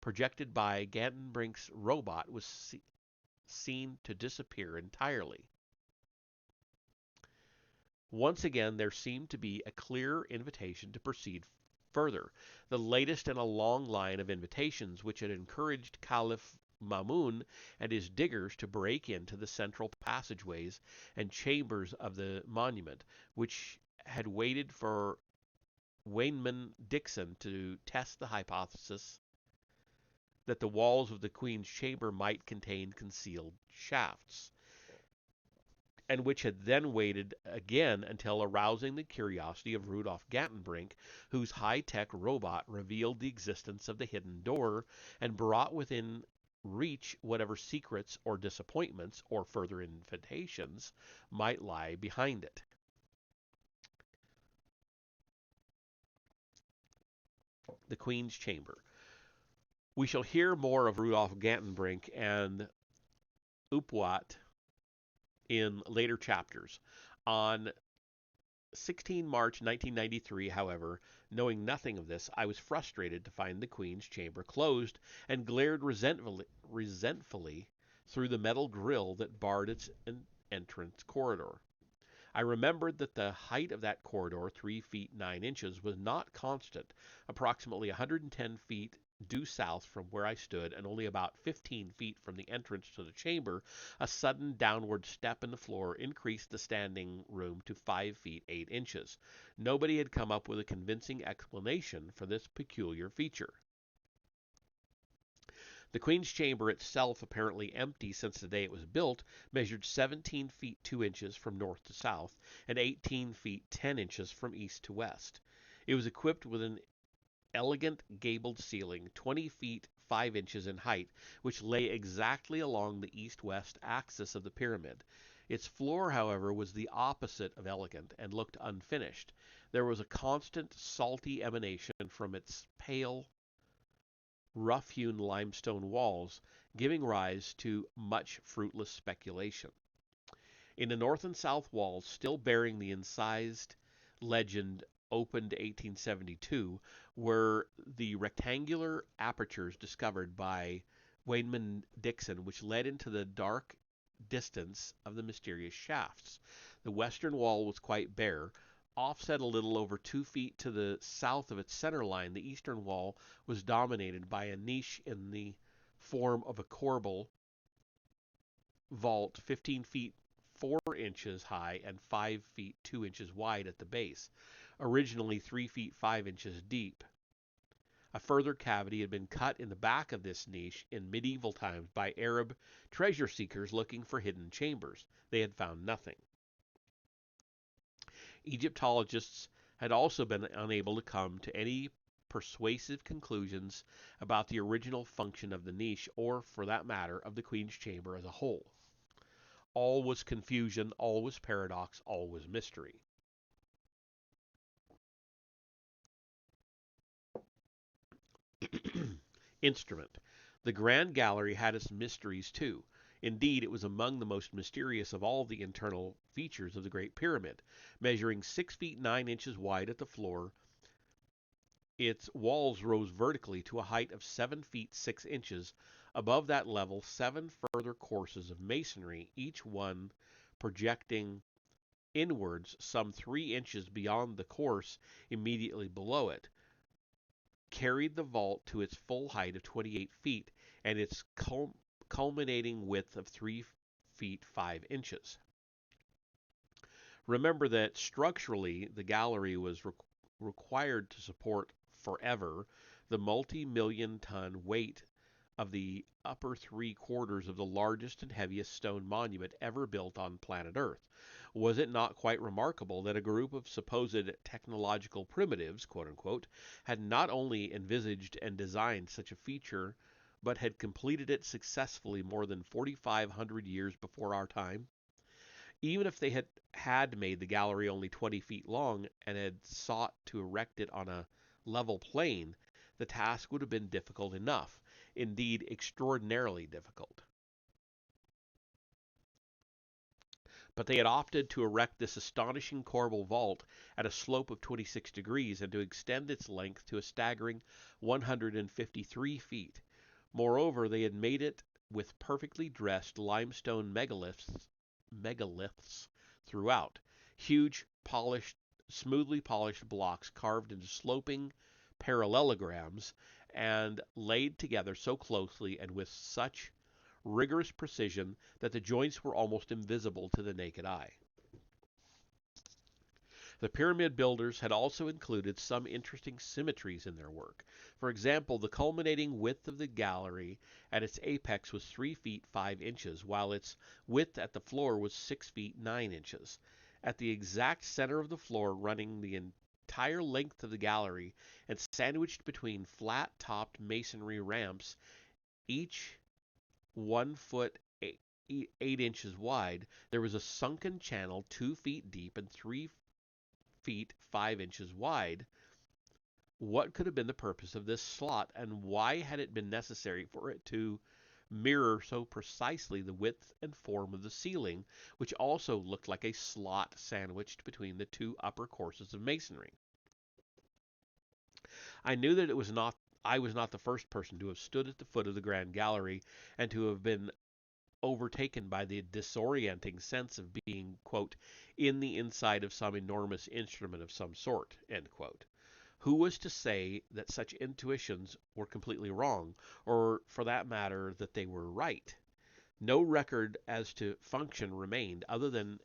projected by Gantenbrink's robot was seen to disappear entirely. Once again, there seemed to be a clear invitation to proceed further, the latest in a long line of invitations which had encouraged Caliph Mamun and his diggers to break into the central passageways and chambers of the monument, which had waited for Wayman Dixon to test the hypothesis that the walls of the Queen's chamber might contain concealed shafts, and which had then waited again until arousing the curiosity of Rudolf Gantenbrink, whose high-tech robot revealed the existence of the hidden door and brought within reach whatever secrets or disappointments or further invitations might lie behind it. The Queen's Chamber. We shall hear more of Rudolf Gantenbrink and Upwat in later chapters. On 16 March 1993, however, knowing nothing of this, I was frustrated to find the Queen's chamber closed and glared resentfully through the metal grill that barred its entrance corridor. I remembered that the height of that corridor, 3 feet 9 inches, was not constant, approximately 110 feet due south from where I stood, and only about 15 feet from the entrance to the chamber. A sudden downward step in the floor increased the standing room to 5 feet 8 inches. Nobody had come up with a convincing explanation for this peculiar feature. The Queen's Chamber itself, apparently empty since the day it was built, measured 17 feet 2 inches from north to south and 18 feet 10 inches from east to west. It was equipped with an elegant gabled ceiling, 20 feet 5 inches in height, which lay exactly along the east-west axis of the pyramid. Its floor, however, was the opposite of elegant and looked unfinished. There was a constant salty emanation from its pale, rough-hewn limestone walls, giving rise to much fruitless speculation. In the north and south walls, still bearing the incised legend opened 1872, were the rectangular apertures discovered by Wayman Dixon, which led into the dark distance of the mysterious shafts. The western wall was quite bare. Offset a little over 2 feet to the south of its center line, the eastern wall was dominated by a niche in the form of a corbel vault 15 feet 4 inches high and 5 feet 2 inches wide at the base, originally 3 feet 5 inches deep. A further cavity had been cut in the back of this niche in medieval times by Arab treasure seekers looking for hidden chambers. They had found nothing. Egyptologists had also been unable to come to any persuasive conclusions about the original function of the niche, or, for that matter, of the Queen's Chamber as a whole. All was confusion, all was paradox, all was mystery. Instrument. The Grand Gallery had its mysteries too. Indeed, it was among the most mysterious of all the internal features of the Great Pyramid. Measuring 6 feet 9 inches wide at the floor, its walls rose vertically to a height of 7 feet 6 inches. Above that level, 7 further courses of masonry, each one projecting inwards some 3 inches beyond the course immediately below it, carried the vault to its full height of 28 feet and its culminating width of 3 feet 5 inches. Remember that structurally the gallery was required to support forever the multi-million ton weight of the upper 3/4 of the largest and heaviest stone monument ever built on planet Earth. Was it not quite remarkable that a group of supposed technological primitives, quote unquote, had not only envisaged and designed such a feature, but had completed it successfully more than 4,500 years before our time? Even if they had made the gallery only 20 feet long and had sought to erect it on a level plane, the task would have been difficult enough, indeed extraordinarily difficult. But they had opted to erect this astonishing corbel vault at a slope of 26 degrees and to extend its length to a staggering 153 feet. Moreover, they had made it with perfectly dressed limestone megaliths throughout, huge, smoothly polished blocks carved into sloping parallelograms and laid together so closely and with such rigorous precision that the joints were almost invisible to the naked eye. The pyramid builders had also included some interesting symmetries in their work. For example, the culminating width of the gallery at its apex was 3 feet 5 inches, while its width at the floor was 6 feet 9 inches. At the exact center of the floor, running the entire length of the gallery and sandwiched between flat-topped masonry ramps, each 1 foot 8 inches wide, there was a sunken channel 2 feet deep and 3 feet 5 inches wide. What could have been the purpose of this slot, and why had it been necessary for it to mirror so precisely the width and form of the ceiling, which also looked like a slot sandwiched between the 2 upper courses of masonry? I knew that I was not the first person to have stood at the foot of the Grand Gallery and to have been overtaken by the disorienting sense of being, quote, in the inside of some enormous instrument of some sort, end quote. Who was to say that such intuitions were completely wrong, or, for that matter, that they were right? No record as to function remained other than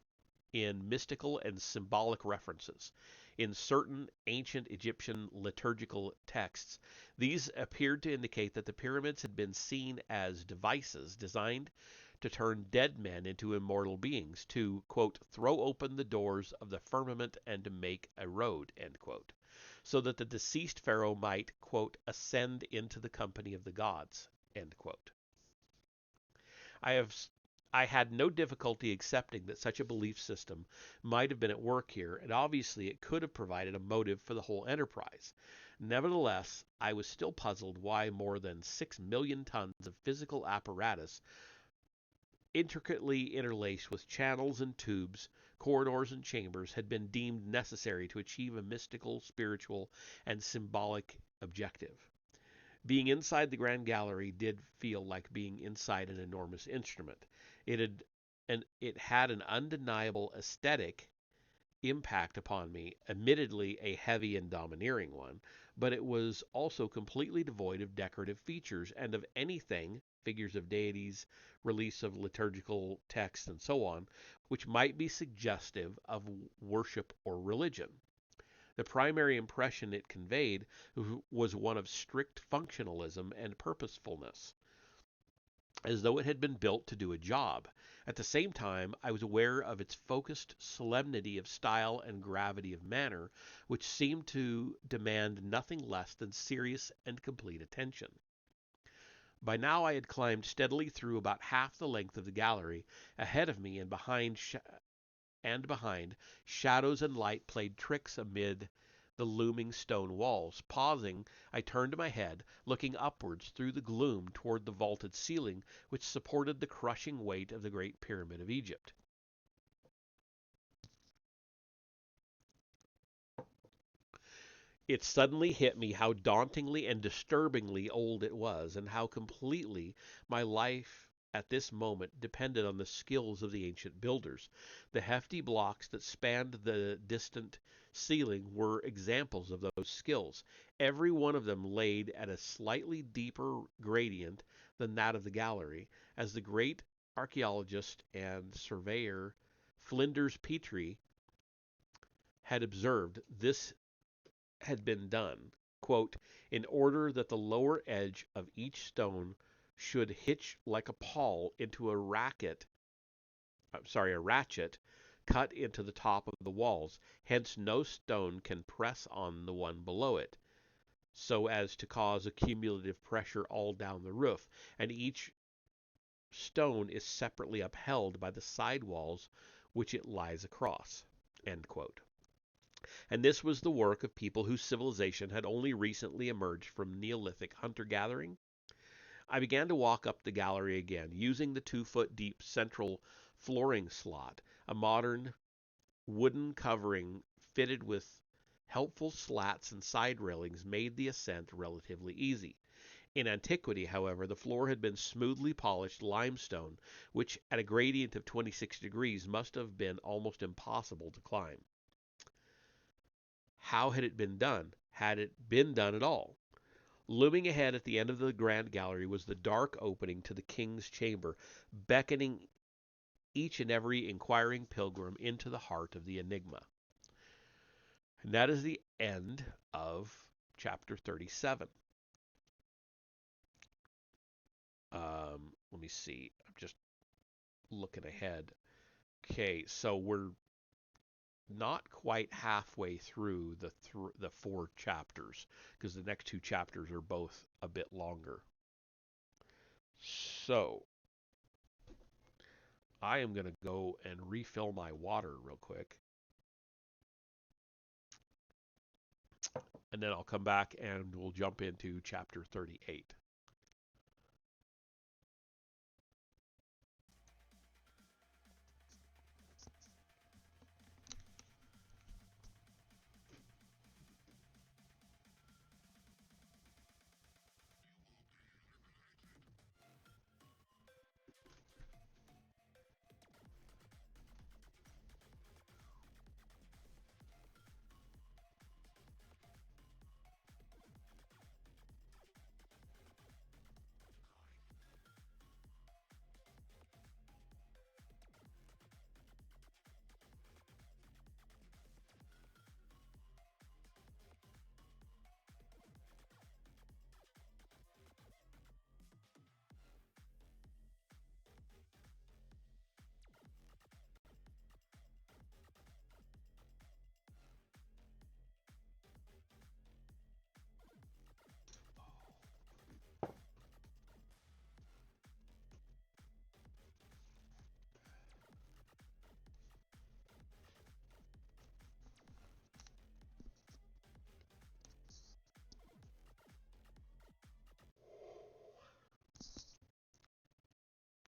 in mystical and symbolic references. In certain ancient Egyptian liturgical texts, these appeared to indicate that the pyramids had been seen as devices designed to turn dead men into immortal beings, to, quote, throw open the doors of the firmament and to make a road, end quote, so that the deceased pharaoh might, quote, ascend into the company of the gods, end quote. I had no difficulty accepting that such a belief system might have been at work here, and obviously it could have provided a motive for the whole enterprise. Nevertheless, I was still puzzled why more than 6 million tons of physical apparatus, intricately interlaced with channels and tubes, corridors and chambers, had been deemed necessary to achieve a mystical, spiritual, and symbolic objective. Being inside the Grand Gallery did feel like being inside an enormous instrument. It had an undeniable aesthetic impact upon me, admittedly a heavy and domineering one, but it was also completely devoid of decorative features and of anything, figures of deities, release of liturgical texts, and so on, which might be suggestive of worship or religion. The primary impression it conveyed was one of strict functionalism and purposefulness, as though it had been built to do a job. At the same time, I was aware of its focused solemnity of style and gravity of manner, which seemed to demand nothing less than serious and complete attention. By now I had climbed steadily through about half the length of the gallery. Ahead of me and behind, shadows and light played tricks amid the looming stone walls. Pausing, I turned my head, looking upwards through the gloom toward the vaulted ceiling which supported the crushing weight of the Great Pyramid of Egypt. It suddenly hit me how dauntingly and disturbingly old it was, and how completely my life at this moment depended on the skills of the ancient builders. The hefty blocks that spanned the distant ceiling were examples of those skills, every one of them laid at a slightly deeper gradient than that of the gallery, as the great archaeologist and surveyor Flinders Petrie had observed. This had been done, quote, in order that the lower edge of each stone should hitch like a pawl into a ratchet cut into the top of the walls. Hence no stone can press on the one below it, so as to cause a cumulative pressure all down the roof, and each stone is separately upheld by the side walls which it lies across, end quote. And this was the work of people whose civilization had only recently emerged from Neolithic hunter-gathering. I began to walk up the gallery again, using the 2-foot deep central flooring slot. A modern wooden covering fitted with helpful slats and side railings made the ascent relatively easy. In antiquity, however, the floor had been smoothly polished limestone, which at a gradient of 26 degrees must have been almost impossible to climb. How had it been done? Had it been done at all? Looming ahead at the end of the grand gallery was the dark opening to the king's chamber, beckoning each and every inquiring pilgrim into the heart of the enigma. And that is the end of chapter 37. Let me see. I'm just looking ahead. Okay, so we're not quite halfway through the 4 chapters, because the next 2 chapters are both a bit longer. So I am going to go and refill my water real quick, and then I'll come back and we'll jump into chapter 38.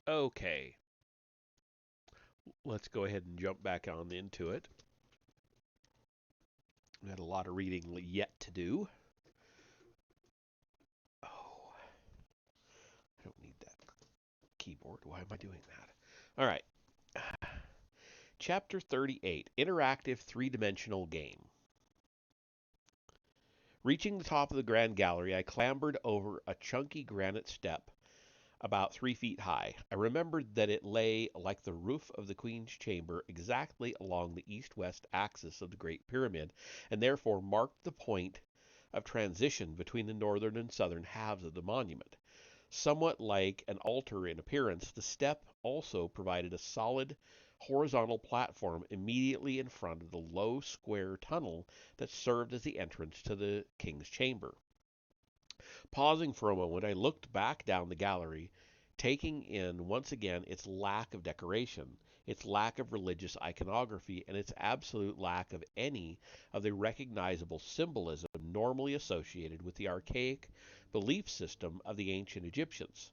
Okay, let's go ahead and jump back on into it. We had a lot of reading yet to do. Oh, I don't need that keyboard. Why am I doing that? All right. Chapter 38, Interactive Three-Dimensional Game. Reaching the top of the Grand Gallery, I clambered over a chunky granite step about 3 feet high. I remembered that it lay like the roof of the Queen's Chamber exactly along the east-west axis of the Great Pyramid, and therefore marked the point of transition between the northern and southern halves of the monument. Somewhat like an altar in appearance, the step also provided a solid horizontal platform immediately in front of the low square tunnel that served as the entrance to the king's chamber. Pausing for a moment, I looked back down the gallery, taking in once again its lack of decoration, its lack of religious iconography, and its absolute lack of any of the recognizable symbolism normally associated with the archaic belief system of the ancient Egyptians.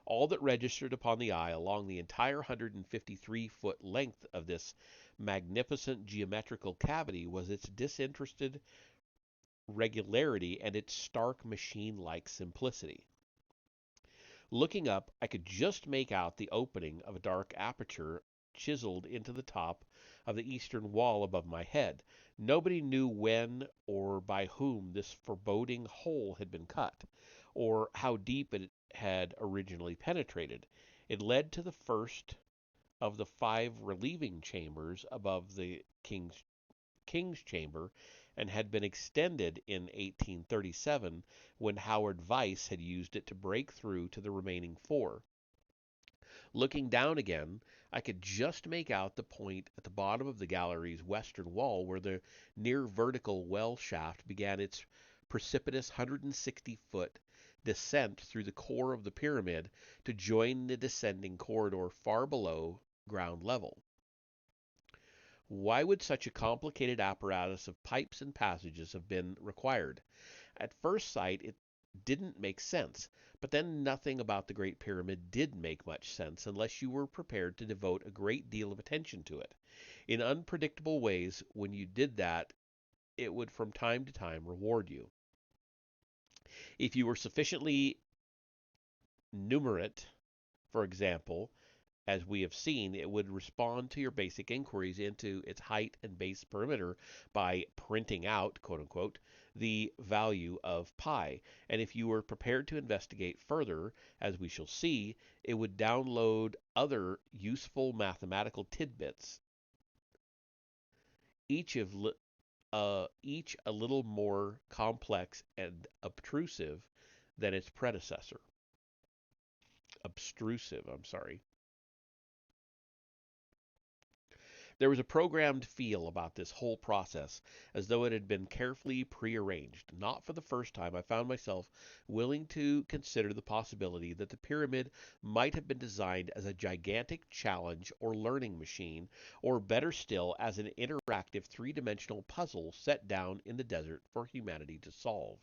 All that registered upon the eye along the entire 153-foot length of this magnificent geometrical cavity was its disinterested regularity and its stark machine-like simplicity. Looking up, I could just make out the opening of a dark aperture chiseled into the top of the eastern wall above my head. Nobody knew when or by whom this foreboding hole had been cut, or how deep it had originally penetrated. It led to the first of the 5 relieving chambers above the King's Chamber, and had been extended in 1837 when Howard Weiss had used it to break through to the remaining 4. Looking down again, I could just make out the point at the bottom of the gallery's western wall where the near vertical well shaft began its precipitous 160-foot descent through the core of the pyramid to join the descending corridor far below ground level. Why would such a complicated apparatus of pipes and passages have been required? At first sight, it didn't make sense, but then nothing about the Great Pyramid did make much sense unless you were prepared to devote a great deal of attention to it. In unpredictable ways, when you did that, it would from time to time reward you. If you were sufficiently numerate, for example, as we have seen, it would respond to your basic inquiries into its height and base perimeter by printing out, quote unquote, the value of pi. And if you were prepared to investigate further, as we shall see, it would download other useful mathematical tidbits, each a little more complex and obtrusive than its predecessor. Obtrusive, I'm sorry. There was a programmed feel about this whole process, as though it had been carefully prearranged. Not for the first time, I found myself willing to consider the possibility that the pyramid might have been designed as a gigantic challenge or learning machine, or better still, as an interactive three-dimensional puzzle set down in the desert for humanity to solve.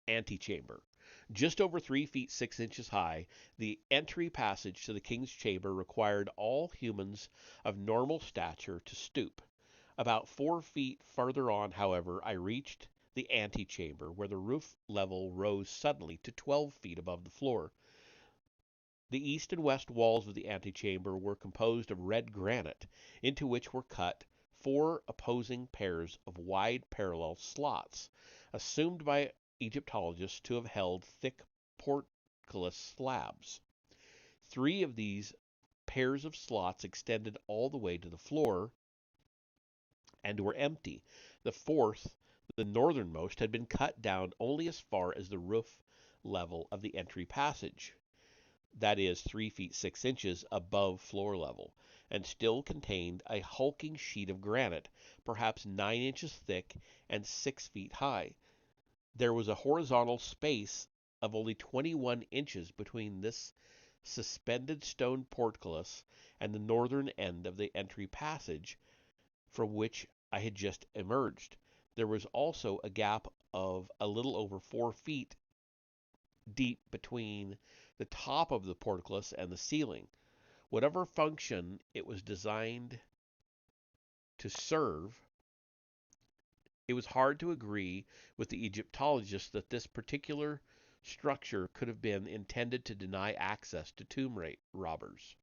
Antechamber. Just over 3 feet 6 inches high, the entry passage to the king's chamber required all humans of normal stature to stoop. About 4 feet farther on, however, I reached the antechamber, where the roof level rose suddenly to 12 feet above the floor. The east and west walls of the antechamber were composed of red granite, into which were cut 4 opposing pairs of wide parallel slots, assumed by Egyptologists to have held thick portcullis slabs. 3 of these pairs of slots extended all the way to the floor and were empty. The 4th, the northernmost, had been cut down only as far as the roof level of the entry passage, that is 3 feet 6 inches above floor level, and still contained a hulking sheet of granite, perhaps 9 inches thick and 6 feet high. There was a horizontal space of only 21 inches between this suspended stone portcullis and the northern end of the entry passage from which I had just emerged. There was also a gap of a little over 4 feet deep between the top of the portcullis and the ceiling. Whatever function it was designed to serve, it was hard to agree with the Egyptologists that this particular structure could have been intended to deny access to tomb robbers.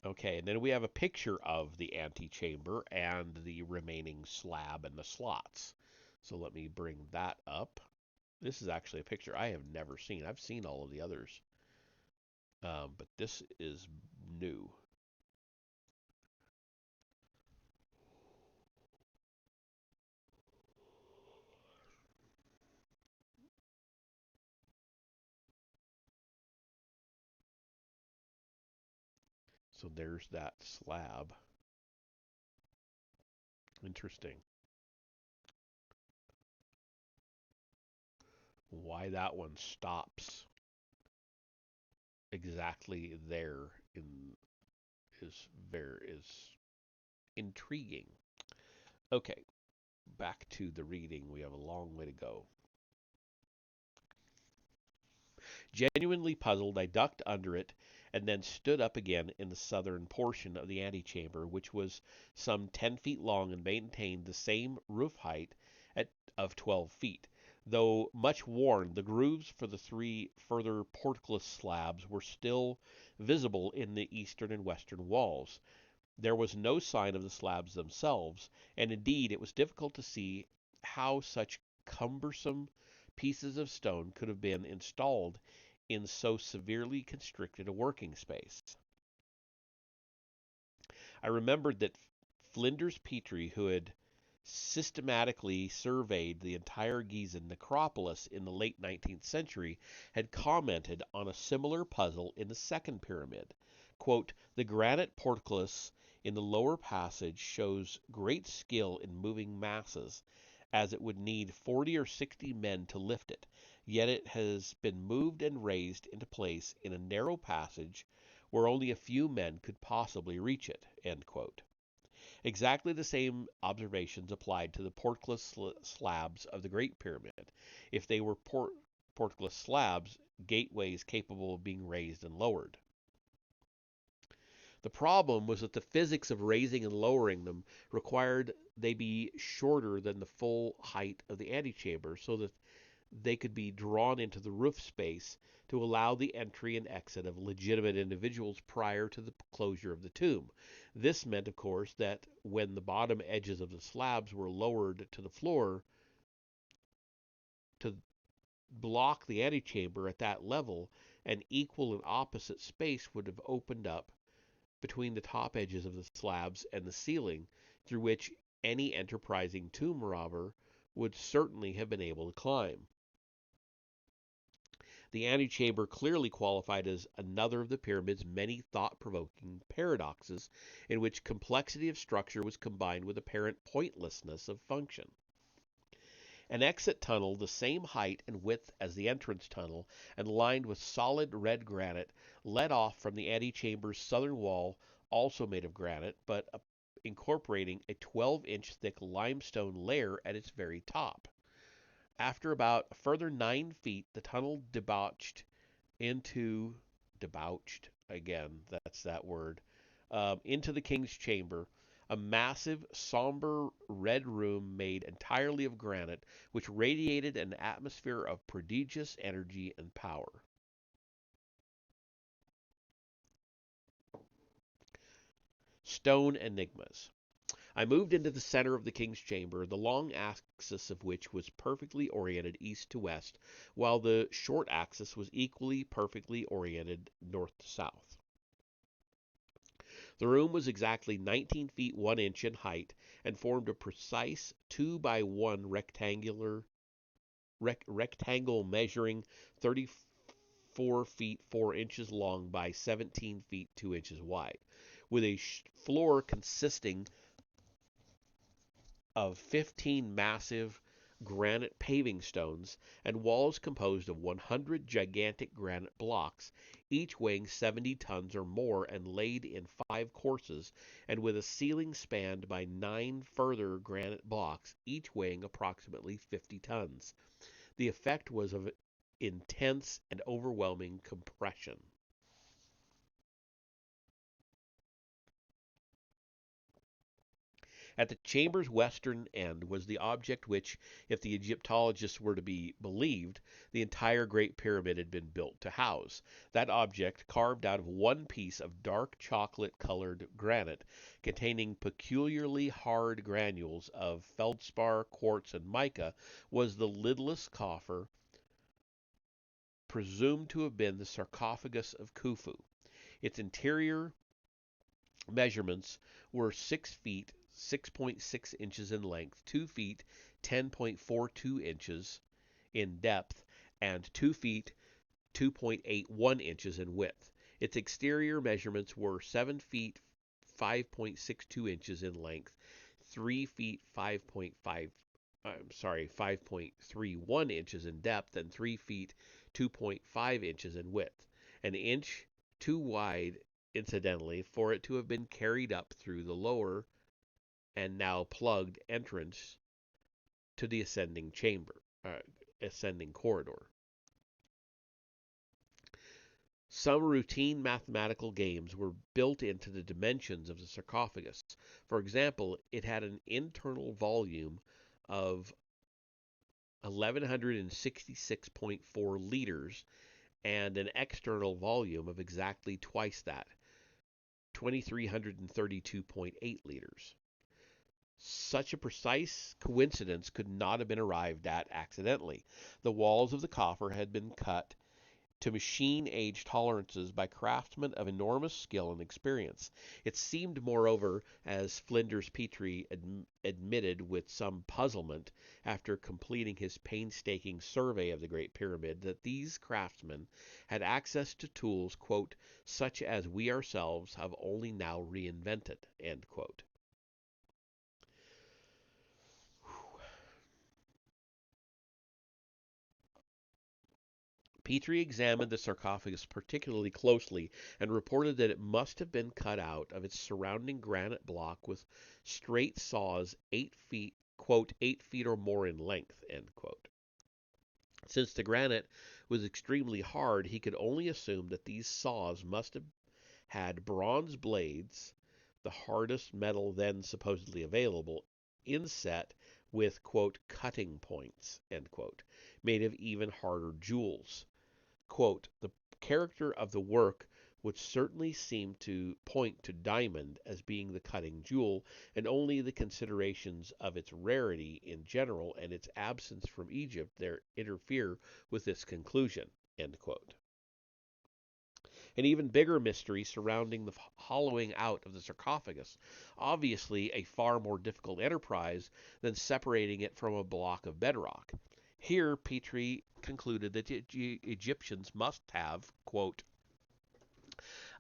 Okay, and then we have a picture of the antechamber and the remaining slab and the slots. So let me bring that up. This is actually a picture I have never seen. I've seen all of the others, but this is new. So there's that slab. Interesting. Why that one stops exactly there in is intriguing. Okay, back to the reading. We have a long way to go. Genuinely puzzled, I ducked under it and then stood up again in the southern portion of the antechamber, which was some 10 feet long and maintained the same roof height of 12 feet. Though much worn, the grooves for the three further portcullis slabs were still visible in the eastern and western walls. There was no sign of the slabs themselves, and indeed it was difficult to see how such cumbersome pieces of stone could have been installed in so severely constricted a working space. I remembered that Flinders Petrie, who had systematically surveyed the entire Gizeh necropolis in the late 19th century, had commented on a similar puzzle in the second pyramid. Quote, the granite portcullis in the lower passage shows great skill in moving masses, as it would need 40 or 60 men to lift it, yet it has been moved and raised into place in a narrow passage where only a few men could possibly reach it. End quote. Exactly the same observations applied to the portcullis slabs of the Great Pyramid. If they were portcullis slabs, gateways capable of being raised and lowered. The problem was that the physics of raising and lowering them required they be shorter than the full height of the antechamber so that they could be drawn into the roof space to allow the entry and exit of legitimate individuals prior to the closure of the tomb. This meant, of course, that when the bottom edges of the slabs were lowered to the floor to block the antechamber at that level, an equal and opposite space would have opened up between the top edges of the slabs and the ceiling, through which any enterprising tomb robber would certainly have been able to climb. The antechamber clearly qualified as another of the pyramid's many thought-provoking paradoxes, in which complexity of structure was combined with apparent pointlessness of function. An exit tunnel the same height and width as the entrance tunnel, and lined with solid red granite, led off from the antechamber's southern wall, also made of granite, but incorporating a 12-inch thick limestone layer at its very top. After about a further 9 feet, the tunnel debouched, again, that's that word, into the king's chamber, a massive, somber red room made entirely of granite, which radiated an atmosphere of prodigious energy and power. Stone enigmas. I moved into the center of the king's chamber, the long axis of which was perfectly oriented east to west, while the short axis was equally perfectly oriented north to south. The room was exactly 19 feet 1 inch in height and formed a precise 2 by 1 rectangle measuring 34 feet 4 inches long by 17 feet 2 inches wide, with a floor consisting of 15 massive granite paving stones and walls composed of 100 gigantic granite blocks, each weighing 70 tons or more and laid in 5 courses, and with a ceiling spanned by 9 further granite blocks, each weighing approximately 50 tons. The effect was of intense and overwhelming compression. At the chamber's western end was the object which, if the Egyptologists were to be believed, the entire Great Pyramid had been built to house. That object, carved out of one piece of dark chocolate-colored granite, containing peculiarly hard granules of feldspar, quartz, and mica, was the lidless coffer presumed to have been the sarcophagus of Khufu. Its interior measurements were 6 feet 6.6 inches in length, 2 feet 10.42 inches in depth, and 2 feet 2.81 inches in width. Its exterior measurements were 7 feet 5.62 inches in length, 3 feet 5.31 inches in depth, and 3 feet 2.5 inches in width. An inch too wide, incidentally, for it to have been carried up through the lower and now plugged entrance to the ascending corridor. Some routine mathematical games were built into the dimensions of the sarcophagus. For example, it had an internal volume of 1166.4 liters and an external volume of exactly twice that, 2332.8 liters. Such a precise coincidence could not have been arrived at accidentally. The walls of the coffer had been cut to machine-age tolerances by craftsmen of enormous skill and experience. It seemed, moreover, as Flinders Petrie admitted with some puzzlement after completing his painstaking survey of the Great Pyramid, that these craftsmen had access to tools, quote, such as we ourselves have only now reinvented, end quote. Petrie examined the sarcophagus particularly closely and reported that it must have been cut out of its surrounding granite block with straight saws 8 feet, quote, 8 feet or more in length, end quote. Since the granite was extremely hard, he could only assume that these saws must have had bronze blades, the hardest metal then supposedly available, inset with, quote, cutting points, end quote, made of even harder jewels. Quote, the character of the work would certainly seem to point to diamond as being the cutting jewel, and only the considerations of its rarity in general and its absence from Egypt there interfere with this conclusion, end quote. An even bigger mystery surrounding the hollowing out of the sarcophagus, obviously a far more difficult enterprise than separating it from a block of bedrock. Here, Petrie concluded that the Egyptians must have, quote,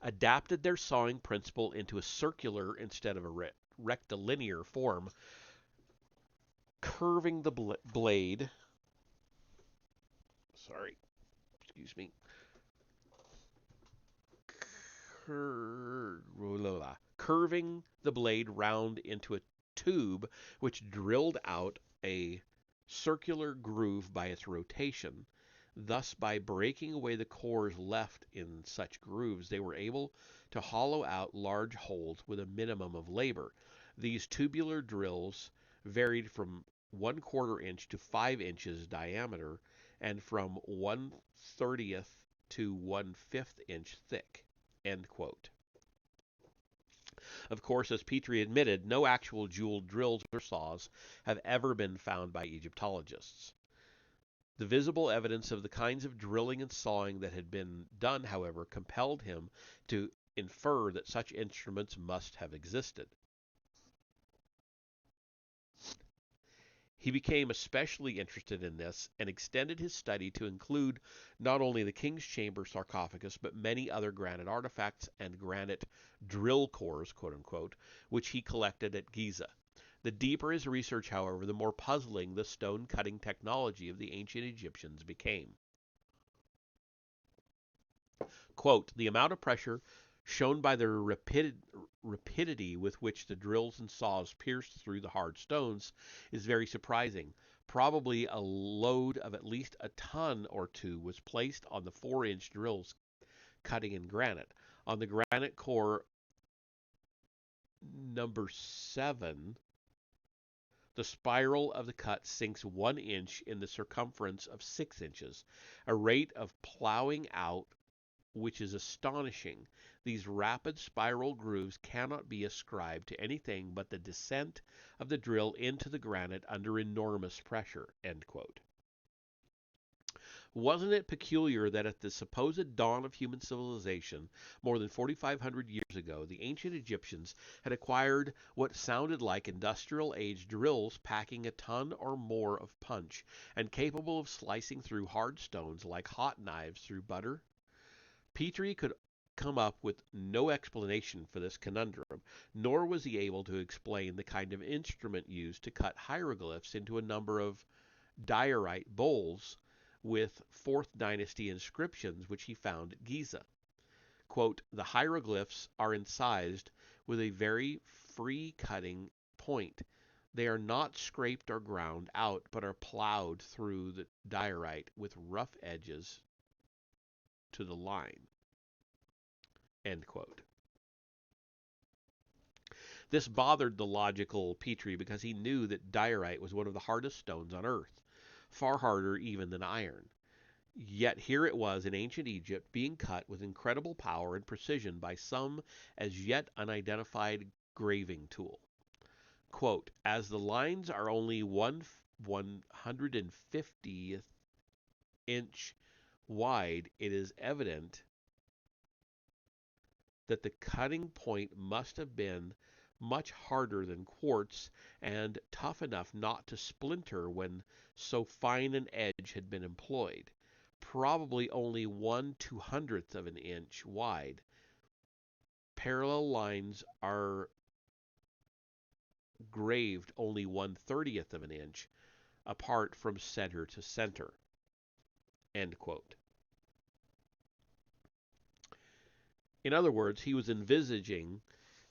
adapted their sawing principle into a circular instead of a rectilinear form, curving the blade, curving the blade round into a tube which drilled out a circular groove by its rotation. Thus, by breaking away the cores left in such grooves, they were able to hollow out large holes with a minimum of labor. These tubular drills varied from 1/4 inch to 5 inches diameter and from 1/30th to 1/5 inch thick, end quote. Of course, as Petrie admitted, no actual jeweled drills or saws have ever been found by Egyptologists. The visible evidence of the kinds of drilling and sawing that had been done, however, compelled him to infer that such instruments must have existed. He became especially interested in this and extended his study to include not only the King's Chamber sarcophagus, but many other granite artifacts and granite drill cores, quote unquote, which he collected at Giza. The deeper his research, however, the more puzzling the stone cutting technology of the ancient Egyptians became. Quote, the amount of pressure shown by the rapidity with which the drills and saws pierced through the hard stones is very surprising. Probably a load of at least a ton or two was placed on the 4-inch drills cutting in granite. On the granite core number 7, The spiral of the cut sinks 1 inch in the circumference of 6 inches, a rate of plowing out which is astonishing. These rapid spiral grooves cannot be ascribed to anything but the descent of the drill into the granite under enormous pressure." End quote. Wasn't it peculiar that at the supposed dawn of human civilization, more than 4,500 years ago, the ancient Egyptians had acquired what sounded like industrial age drills packing a ton or more of punch, and capable of slicing through hard stones like hot knives through butter? Petrie could come up with no explanation for this conundrum, nor was he able to explain the kind of instrument used to cut hieroglyphs into a number of diorite bowls with 4th Dynasty inscriptions which he found at Giza. Quote, "The hieroglyphs are incised with a very free cutting point. They are not scraped or ground out, but are plowed through the diorite with rough edges to the line." End quote. This bothered the logical Petrie because he knew that diorite was one of the hardest stones on earth, far harder even than iron. Yet here it was in ancient Egypt being cut with incredible power and precision by some as yet unidentified graving tool. Quote, "As the lines are only 1/150th inch wide, it is evident that the cutting point must have been much harder than quartz and tough enough not to splinter when so fine an edge had been employed. Probably only 1/200th of an inch wide. Parallel lines are graved only 1/30th of an inch apart from center to center." End quote. In other words, he was envisaging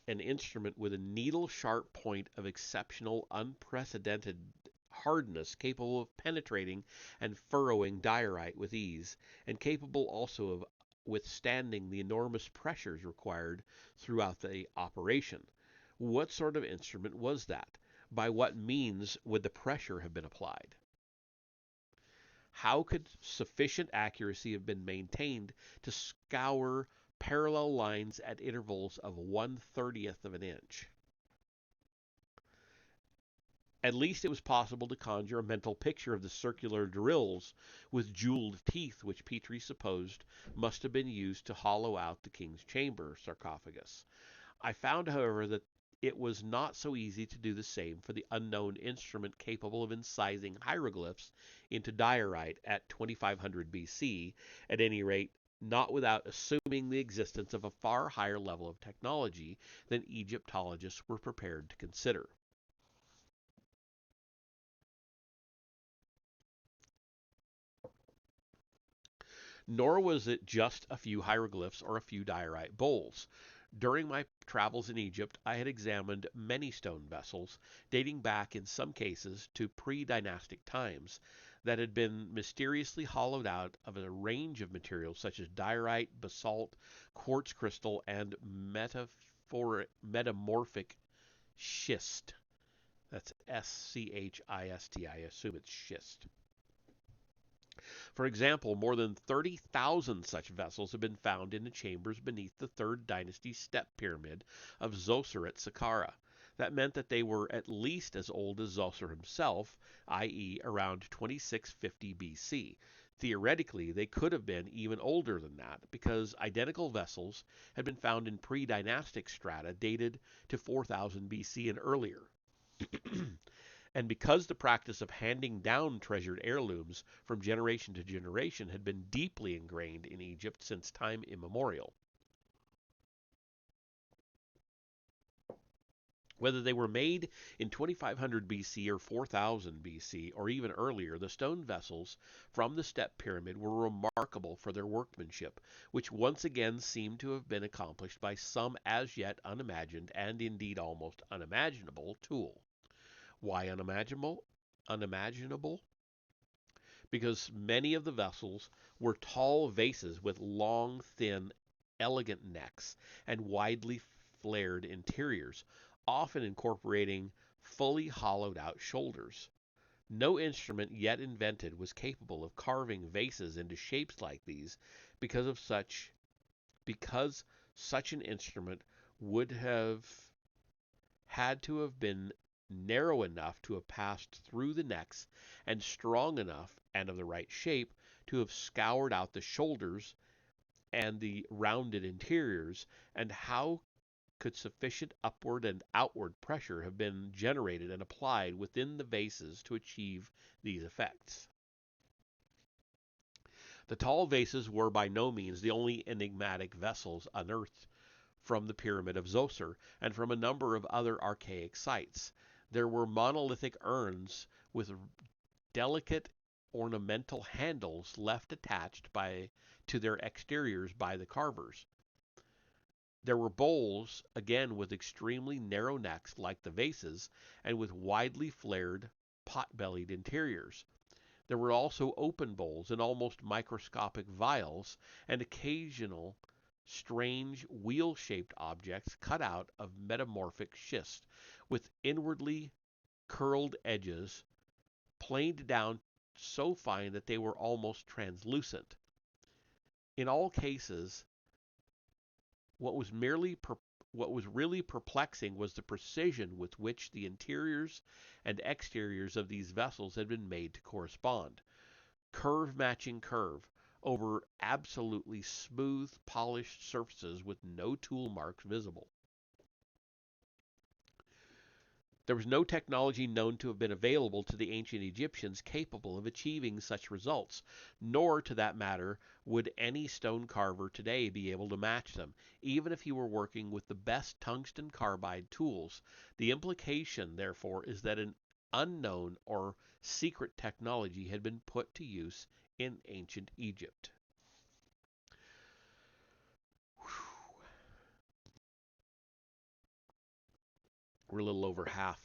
an instrument with a needle-sharp point of exceptional, unprecedented hardness, capable of penetrating and furrowing diorite with ease, and capable also of withstanding the enormous pressures required throughout the operation. What sort of instrument was that? By what means would the pressure have been applied? How could sufficient accuracy have been maintained to scour parallel lines at intervals of 1/30th of an inch? At least it was possible to conjure a mental picture of the circular drills with jeweled teeth which Petrie supposed must have been used to hollow out the king's chamber sarcophagus. I found, however, that it was not so easy to do the same for the unknown instrument capable of incising hieroglyphs into diorite at 2500 BC, at any rate not without assuming the existence of a far higher level of technology than Egyptologists were prepared to consider. Nor was it just a few hieroglyphs or a few diorite bowls. During my travels in Egypt, I had examined many stone vessels, dating back in some cases to pre-dynastic times, that had been mysteriously hollowed out of a range of materials such as diorite, basalt, quartz crystal, and metamorphic schist. That's schist. I assume it's schist. For example, more than 30,000 such vessels have been found in the chambers beneath the 3rd Dynasty step pyramid of Zoser at Saqqara. That meant that they were at least as old as Zoser himself, i.e., around 2650 BC. Theoretically, they could have been even older than that, because identical vessels had been found in pre-dynastic strata dated to 4000 BC and earlier. And because the practice of handing down treasured heirlooms from generation to generation had been deeply ingrained in Egypt since time immemorial. Whether they were made in 2500 BC or 4000 BC or even earlier, the stone vessels from the step pyramid were remarkable for their workmanship, which once again seemed to have been accomplished by some as yet unimagined and indeed almost unimaginable tool. Why unimaginable? Unimaginable? Because many of the vessels were tall vases with long, thin, elegant necks and widely flared interiors, often incorporating fully hollowed out shoulders. No instrument yet invented was capable of carving vases into shapes like these because of such because such an instrument would have had to have been narrow enough to have passed through the necks and strong enough and of the right shape to have scoured out the shoulders and the rounded interiors, and how could sufficient upward and outward pressure have been generated and applied within the vases to achieve these effects? The tall vases were by no means the only enigmatic vessels unearthed from the Pyramid of Zoser and from a number of other archaic sites. There were monolithic urns with delicate ornamental handles left attached to their exteriors by the carvers. There were bowls, again with extremely narrow necks like the vases, and with widely flared, pot-bellied interiors. There were also open bowls and almost microscopic vials, and occasional strange wheel-shaped objects cut out of metamorphic schist, with inwardly curled edges planed down so fine that they were almost translucent. In all cases, what was really perplexing was the precision with which the interiors and exteriors of these vessels had been made to correspond. Curve matching curve over absolutely smooth, polished surfaces with no tool marks visible. There was no technology known to have been available to the ancient Egyptians capable of achieving such results, nor, to that matter, would any stone carver today be able to match them, even if he were working with the best tungsten carbide tools. The implication, therefore, is that an unknown or secret technology had been put to use in ancient Egypt. We're a little over half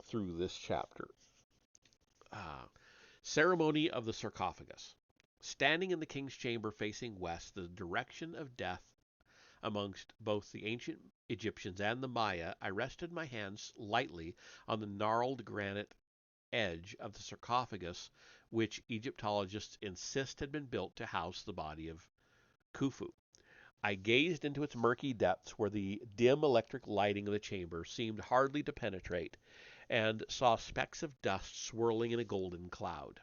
through this chapter. Uh, Ceremony of the sarcophagus. Standing in the king's chamber facing west, the direction of death amongst both the ancient Egyptians and the Maya, I rested my hands lightly on the gnarled granite edge of the sarcophagus, which Egyptologists insist had been built to house the body of Khufu. I gazed into its murky depths where the dim electric lighting of the chamber seemed hardly to penetrate, and saw specks of dust swirling in a golden cloud.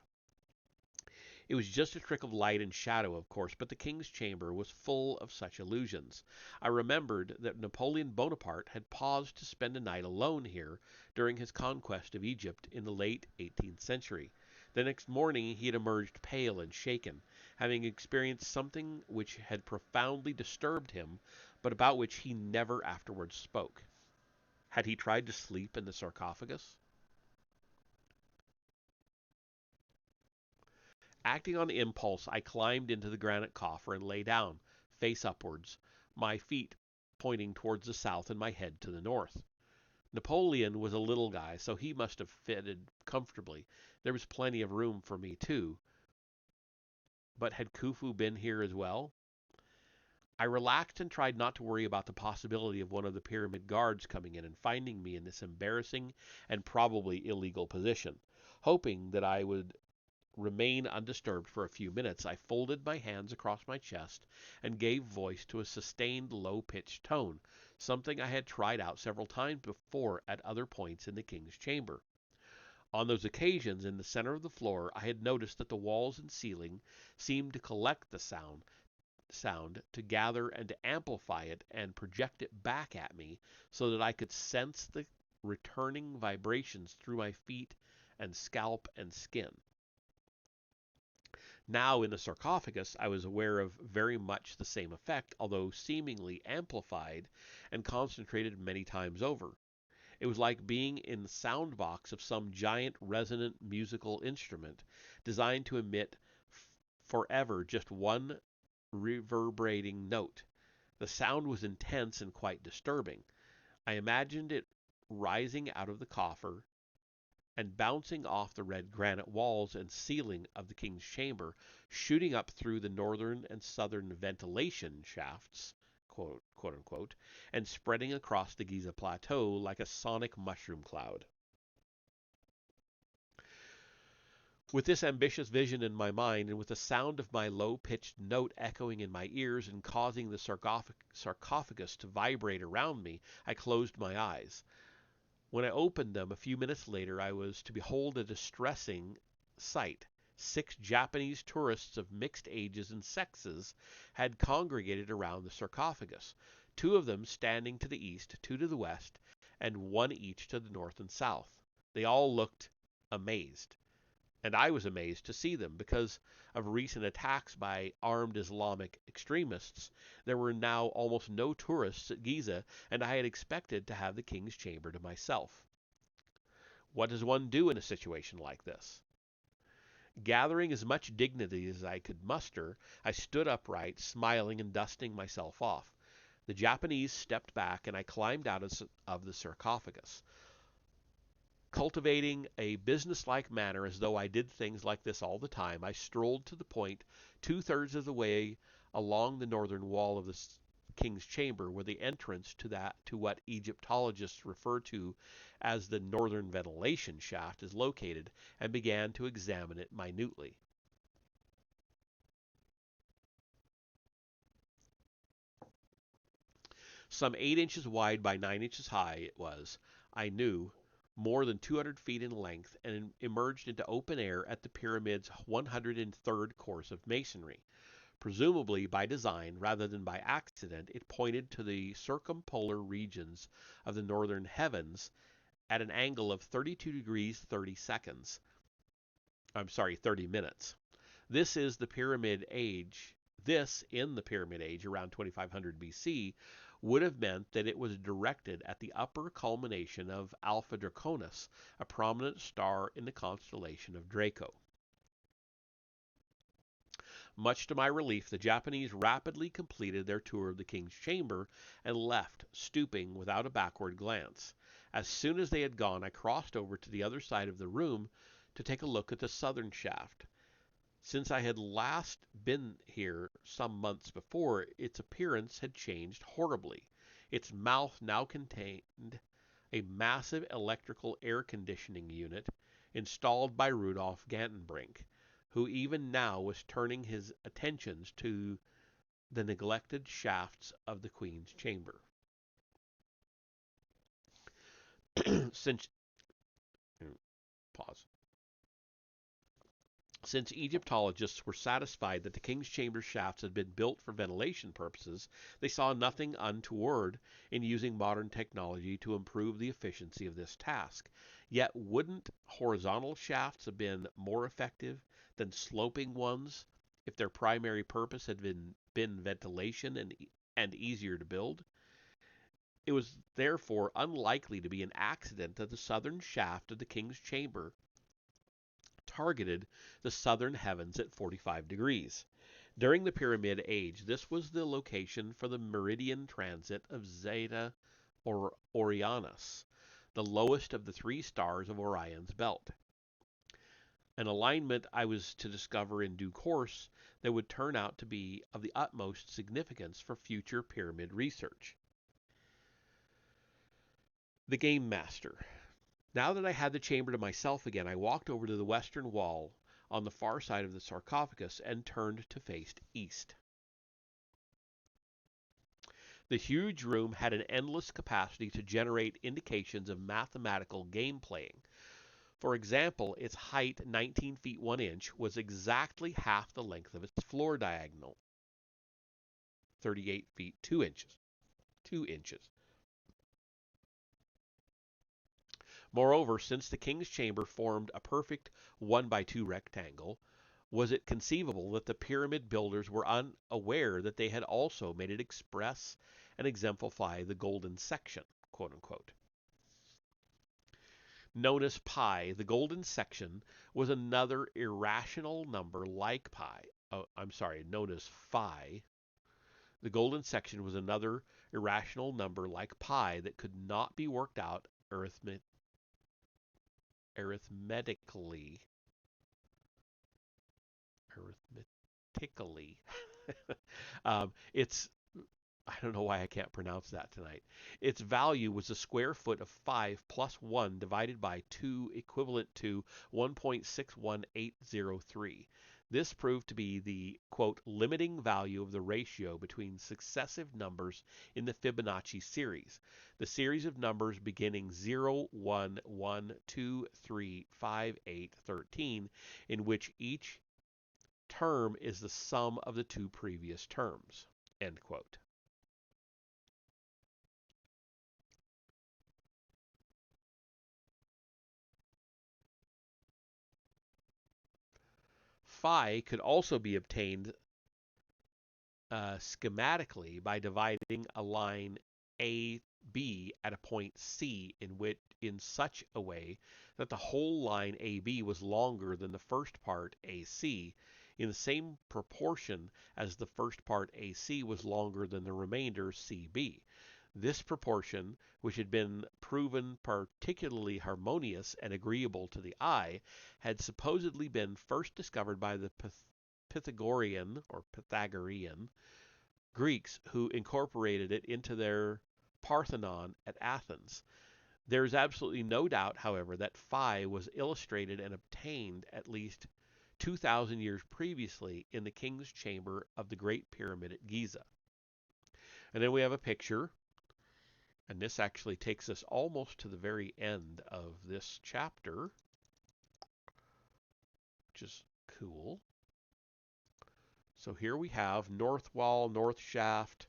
It was just a trick of light and shadow, of course, but the king's chamber was full of such illusions. I remembered that Napoleon Bonaparte had paused to spend a night alone here during his conquest of Egypt in the late 18th century. The next morning he had emerged pale and shaken, having experienced something which had profoundly disturbed him, but about which he never afterwards spoke. Had he tried to sleep in the sarcophagus? Acting on impulse, I climbed into the granite coffer and lay down, face upwards, my feet pointing towards the south and my head to the north. Napoleon was a little guy, so he must have fitted comfortably. There was plenty of room for me, too. But had Khufu been here as well? I relaxed and tried not to worry about the possibility of one of the pyramid guards coming in and finding me in this embarrassing and probably illegal position. Hoping that I would remain undisturbed for a few minutes, I folded my hands across my chest and gave voice to a sustained low-pitched tone, something I had tried out several times before at other points in the king's chamber. On those occasions, in the center of the floor, I had noticed that the walls and ceiling seemed to collect the sound, to gather and to amplify it and project it back at me so that I could sense the returning vibrations through my feet and scalp and skin. Now, in the sarcophagus, I was aware of very much the same effect, although seemingly amplified and concentrated many times over. It was like being in the sound box of some giant resonant musical instrument designed to emit forever just one reverberating note. The sound was intense and quite disturbing. I imagined it rising out of the coffer and bouncing off the red granite walls and ceiling of the king's chamber, shooting up through the northern and southern ventilation shafts, quote unquote, and spreading across the Giza Plateau like a sonic mushroom cloud. With this ambitious vision in my mind, and with the sound of my low-pitched note echoing in my ears and causing the sarcophagus to vibrate around me, I closed my eyes. When I opened them a few minutes later, I was to behold a distressing sight. 6 Japanese tourists of mixed ages and sexes had congregated around the sarcophagus, 2 of them standing to the east, 2 to the west, and 1 each to the north and south. They all looked amazed. And I was amazed to see them. Because of recent attacks by armed Islamic extremists, there were now almost no tourists at Giza, and I had expected to have the King's Chamber to myself. What does one do in a situation like this? Gathering as much dignity as I could muster, I stood upright, smiling and dusting myself off. The Japanese stepped back, and I climbed out of the sarcophagus. Cultivating a businesslike manner as though I did things like this all the time, I strolled to the point 2/3 of the way along the northern wall of the King's Chamber, where the entrance to what Egyptologists refer to as the northern ventilation shaft is located, and began to examine it minutely. Some 8 inches wide by 9 inches high it was, I knew, more than 200 feet in length, and emerged into open air at the pyramid's 103rd course of masonry. Presumably by design rather than by accident, it pointed to the circumpolar regions of the northern heavens at an angle of 32 degrees 30 seconds. 30 minutes. This is the pyramid age. This, in the pyramid age around 2500 BC, would have meant that it was directed at the upper culmination of Alpha Draconis, a prominent star in the constellation of Draco. Much to my relief, the Japanese rapidly completed their tour of the King's Chamber and left, stooping without a backward glance. As soon as they had gone, I crossed over to the other side of the room to take a look at the southern shaft. Since I had last been here some months before, its appearance had changed horribly. Its mouth now contained a massive electrical air conditioning unit installed by Rudolf Gantenbrink, who even now was turning his attentions to the neglected shafts of the Queen's Chamber. Since pause. Since Egyptologists were satisfied that the King's Chamber shafts had been built for ventilation purposes, they saw nothing untoward in using modern technology to improve the efficiency of this task. Yet wouldn't horizontal shafts have been more effective than sloping ones if their primary purpose had been ventilation and easier to build? It was therefore unlikely to be an accident that the southern shaft of the King's Chamber targeted the southern heavens at 45 degrees. During the Pyramid Age, this was the location for the meridian transit of Zeta Orionis, the lowest of the 3 stars of Orion's belt. An alignment I was to discover in due course that would turn out to be of the utmost significance for future pyramid research. The Game Master. Now that I had the chamber to myself again, I walked over to the western wall on the far side of the sarcophagus and turned to face east. The huge room had an endless capacity to generate indications of mathematical game playing. For example, its height, 19 feet 1 inch, was exactly half the length of its floor diagonal, 38 feet 2 inches. 2 inches. Moreover, since the King's Chamber formed a perfect 1x2 rectangle, was it conceivable that the pyramid builders were unaware that they had also made it express and exemplify the golden section, quote unquote? Known as pi, the golden section was another irrational number like pi. Known as phi. The golden section was another irrational number like pi that could not be worked out arithmetically. Arithmetically. It's I don't know why I can't pronounce that tonight. Its value was a square foot of 5 plus 1 divided by 2, equivalent to 1.61803. This proved to be the, quote, limiting value of the ratio between successive numbers in the Fibonacci series. The series of numbers beginning 0, 1, 1, 2, 3, 5, 8, 13, in which each term is the sum of the two previous terms, end quote. Phi could also be obtained schematically by dividing a line AB at a point C in such a way that the whole line AB was longer than the first part AC in the same proportion as the first part AC was longer than the remainder CB. This proportion, which had been proven particularly harmonious and agreeable to the eye, had supposedly been first discovered by the Pythagorean Greeks, who incorporated it into their Parthenon at Athens. There is absolutely no doubt, however, that phi was illustrated and obtained at least 2,000 years previously in the king's chamber of the Great Pyramid at Giza. And then we have a picture, and this actually takes us almost to the very end of this chapter, which is cool. So here we have north wall, north shaft,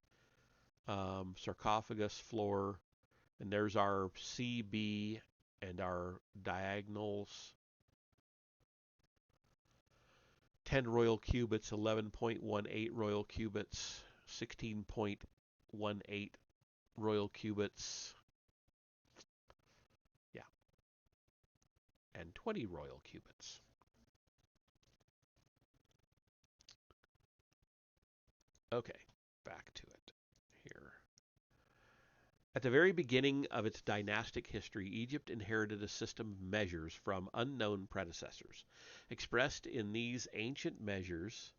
sarcophagus floor, and there's our CB and our diagonals. 10 royal cubits, 11.18 royal cubits, 16.18 royal cubits, yeah, and 20 royal cubits. Okay, back to it here. At the very beginning of its dynastic history, Egypt inherited a system of measures from unknown predecessors. Expressed in these ancient measures,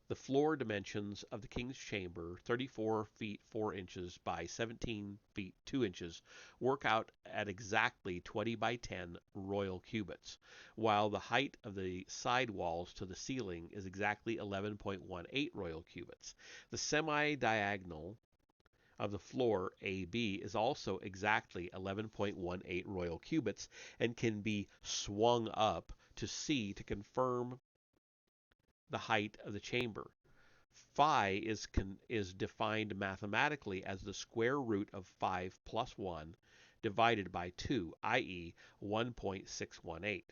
the floor dimensions of the king's chamber, 34 feet 4 inches by 17 feet 2 inches, work out at exactly 20 by 10 royal cubits, while the height of the side walls to the ceiling is exactly 11.18 royal cubits. The semi-diagonal of the floor AB is also exactly 11.18 royal cubits and can be swung up to C to confirm the height of the chamber. Phi is defined mathematically as the square root of 5 plus 1 divided by 2, i.e. 1.618.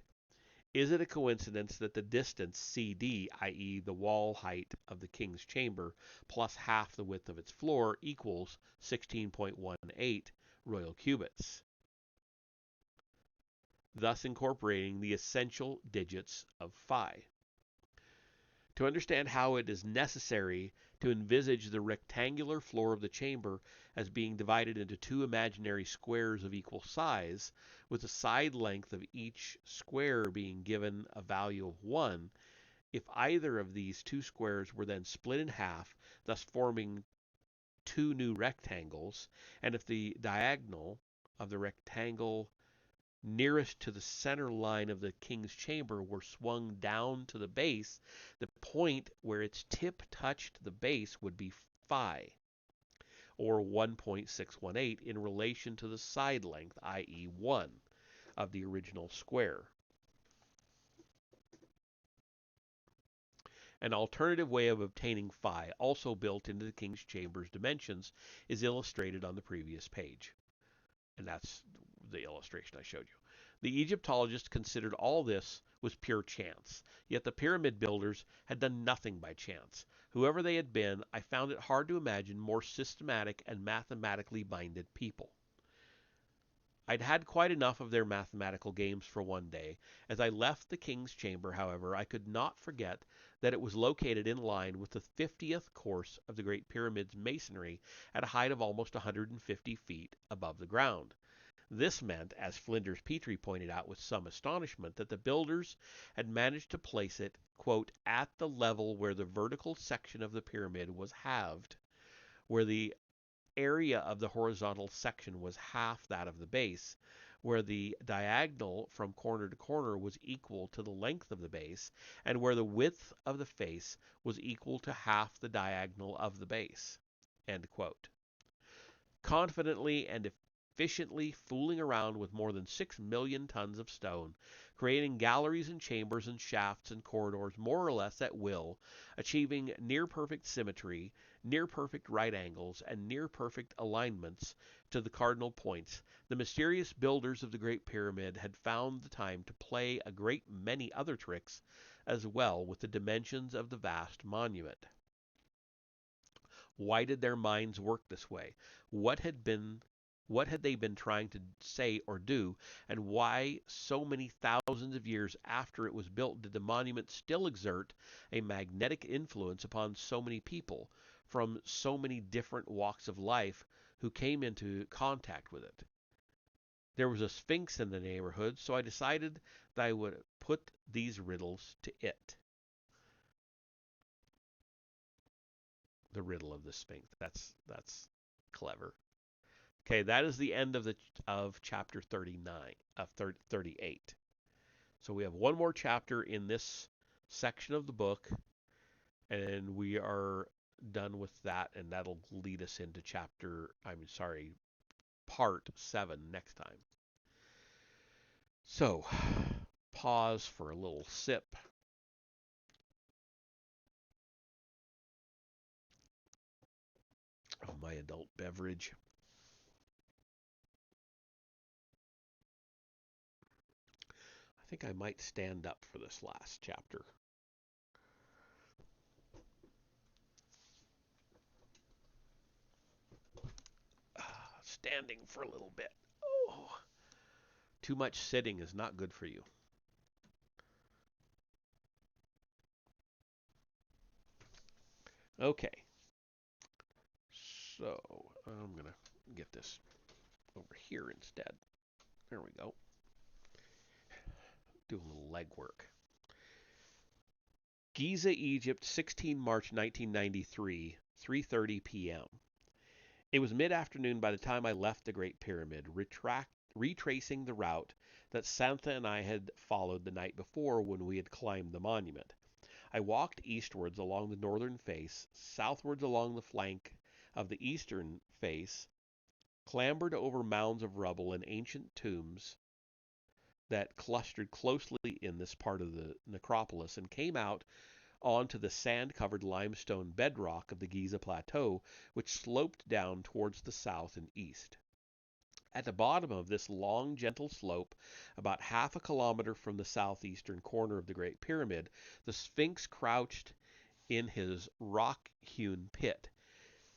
Is it a coincidence that the distance CD, i.e. the wall height of the king's chamber, plus half the width of its floor equals 16.18 royal cubits, thus incorporating the essential digits of phi? To understand how it is necessary to envisage the rectangular floor of the chamber as being divided into two imaginary squares of equal size, with the side length of each square being given a value of 1, if either of these two squares were then split in half, thus forming two new rectangles, and if the diagonal of the rectangle nearest to the center line of the king's chamber were swung down to the base, the point where its tip touched the base would be phi, or 1.618 in relation to the side length, i.e. 1, of the original square. An alternative way of obtaining phi, also built into the king's chamber's dimensions, is illustrated on the previous page. And that's the illustration I showed you. The Egyptologists considered all this was pure chance, yet the pyramid builders had done nothing by chance. Whoever they had been, I found it hard to imagine more systematic and mathematically minded people. I'd had quite enough of their mathematical games for one day. As I left the king's chamber, however, I could not forget that it was located in line with the 50th course of the Great Pyramid's masonry at a height of almost 150 feet above the ground. This meant, as Flinders Petrie pointed out with some astonishment, that the builders had managed to place it, quote, at the level where the vertical section of the pyramid was halved. where the area of the horizontal section was half that of the base, where the diagonal from corner to corner was equal to the length of the base, and where the width of the face was equal to half the diagonal of the base. End quote. Confidently and efficiently fooling around with more than 6 million tons of stone, creating galleries and chambers and shafts and corridors more or less at will, achieving near perfect symmetry, near perfect right angles, and near perfect alignments to the cardinal points, the mysterious builders of the Great Pyramid had found the time to play a great many other tricks as well with the dimensions of the vast monument. Why did their minds work this way? What had they been trying to say or do, and why so many thousands of years after it was built did the monument still exert a magnetic influence upon so many people from so many different walks of life who came into contact with it? There was a sphinx in the neighborhood, so I decided that I would put these riddles to it. The riddle of the sphinx. That's clever. Okay, that is the end of chapter 39 of 38. So we have one more chapter in this section of the book, and we are done with that, and that'll lead us into part 7 next time. So, pause for a little sip. Of my adult beverage. I think I might stand up for this last chapter. Standing for a little bit. Oh, too much sitting is not good for you. Okay. So, I'm going to get this over here instead. There we go. Do a little legwork. Giza, Egypt, 16 March 1993, 3:30 p.m. It was mid-afternoon by the time I left the Great Pyramid, retracing the route that Santa and I had followed the night before when we had climbed the monument. I walked eastwards along the northern face, southwards along the flank of the eastern face, clambered over mounds of rubble and ancient tombs that clustered closely in this part of the necropolis, and came out onto the sand-covered limestone bedrock of the Giza Plateau, which sloped down towards the south and east. At the bottom of this long, gentle slope, about half a kilometer from the southeastern corner of the Great Pyramid, the Sphinx crouched in his rock-hewn pit,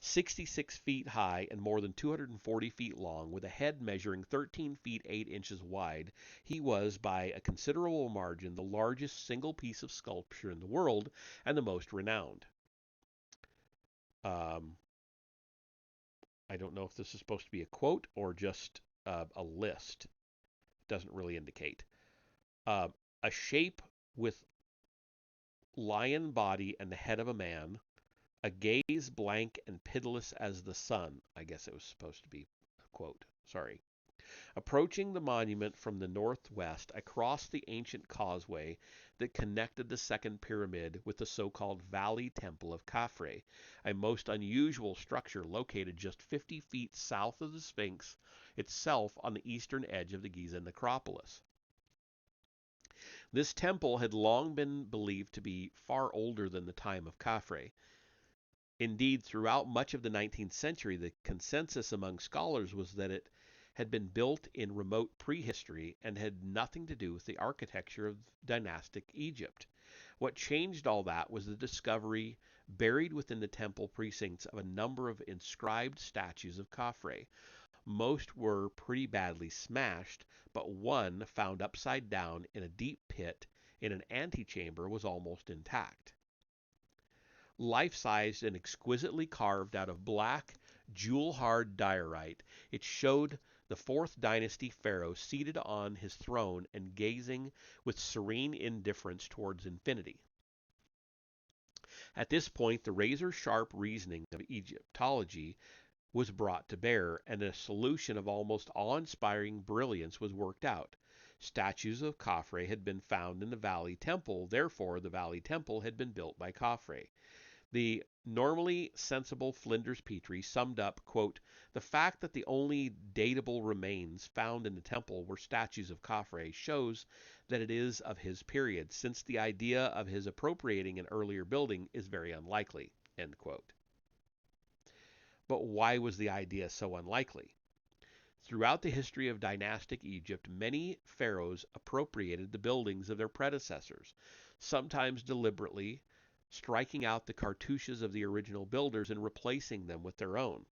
66 feet high and more than 240 feet long, with a head measuring 13 feet 8 inches wide. He was, by a considerable margin, the largest single piece of sculpture in the world and the most renowned. I don't know if this is supposed to be a quote or just a list. It doesn't really indicate. A shape with lion body and the head of a man, a gaze blank and pitiless as the sun. I guess it was supposed to be a quote. Sorry. Approaching the monument from the northwest, I crossed the ancient causeway that connected the second pyramid with the so-called Valley Temple of Khafre, a most unusual structure located just 50 feet south of the Sphinx itself on the eastern edge of the Giza necropolis. This temple had long been believed to be far older than the time of Khafre. Indeed, throughout much of the 19th century, the consensus among scholars was that it had been built in remote prehistory and had nothing to do with the architecture of dynastic Egypt. What changed all that was the discovery, buried within the temple precincts, of a number of inscribed statues of Khafre. Most were pretty badly smashed, but one, found upside down in a deep pit in an antechamber, was almost intact. Life-sized and exquisitely carved out of black, jewel-hard diorite, it showed the 4th dynasty pharaoh seated on his throne and gazing with serene indifference towards infinity. At this point, the razor-sharp reasoning of Egyptology was brought to bear, and a solution of almost awe-inspiring brilliance was worked out. Statues of Khafre had been found in the Valley Temple, therefore the Valley Temple had been built by Khafre. The normally sensible Flinders Petrie summed up, quote, "The fact that the only datable remains found in the temple were statues of Khafre shows that it is of his period, since the idea of his appropriating an earlier building is very unlikely." End quote. But why was the idea so unlikely? Throughout the history of dynastic Egypt, many pharaohs appropriated the buildings of their predecessors, sometimes deliberately, striking out the cartouches of the original builders and replacing them with their own.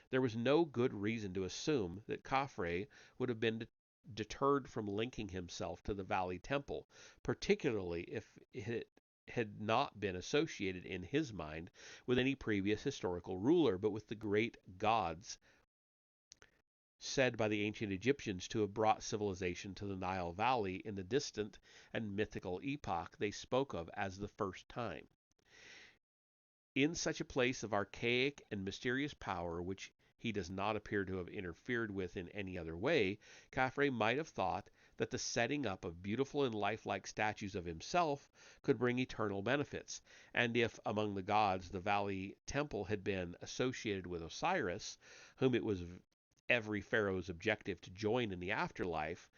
There was no good reason to assume that Khafre would have been deterred from linking himself to the Valley Temple, particularly if it had not been associated in his mind with any previous historical ruler, but with the great gods said by the ancient Egyptians to have brought civilization to the Nile Valley in the distant and mythical epoch they spoke of as the first time. In such a place of archaic and mysterious power, which he does not appear to have interfered with in any other way, Khafre might have thought that the setting up of beautiful and lifelike statues of himself could bring eternal benefits, and if among the gods the Valley Temple had been associated with Osiris, whom it was every pharaoh's objective to join in the afterlife,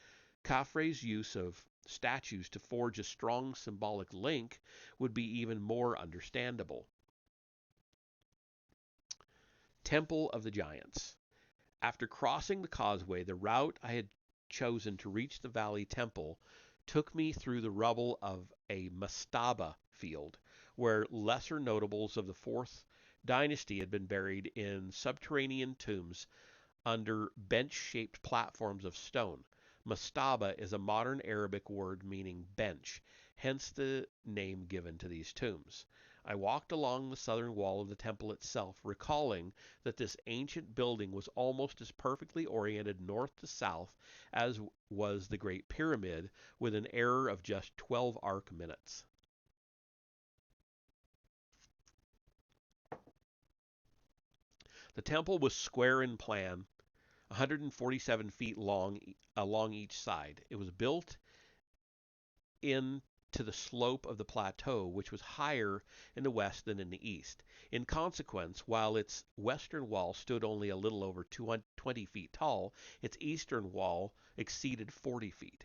Khafre's use of statues to forge a strong symbolic link would be even more understandable. Temple of the Giants. After crossing the causeway, the route I had chosen to reach the Valley Temple took me through the rubble of a mastaba field, where lesser notables of the Fourth Dynasty had been buried in subterranean tombs under bench-shaped platforms of stone. Mastaba is a modern Arabic word meaning bench, hence the name given to these tombs. I walked along the southern wall of the temple itself, recalling that this ancient building was almost as perfectly oriented north to south as was the Great Pyramid, with an error of just 12 arc minutes. The temple was square in plan, 147 feet long along each side. It was built in to the slope of the plateau, which was higher in the west than in the east. In consequence, while its western wall stood only a little over 20 feet tall, its eastern wall exceeded 40 feet.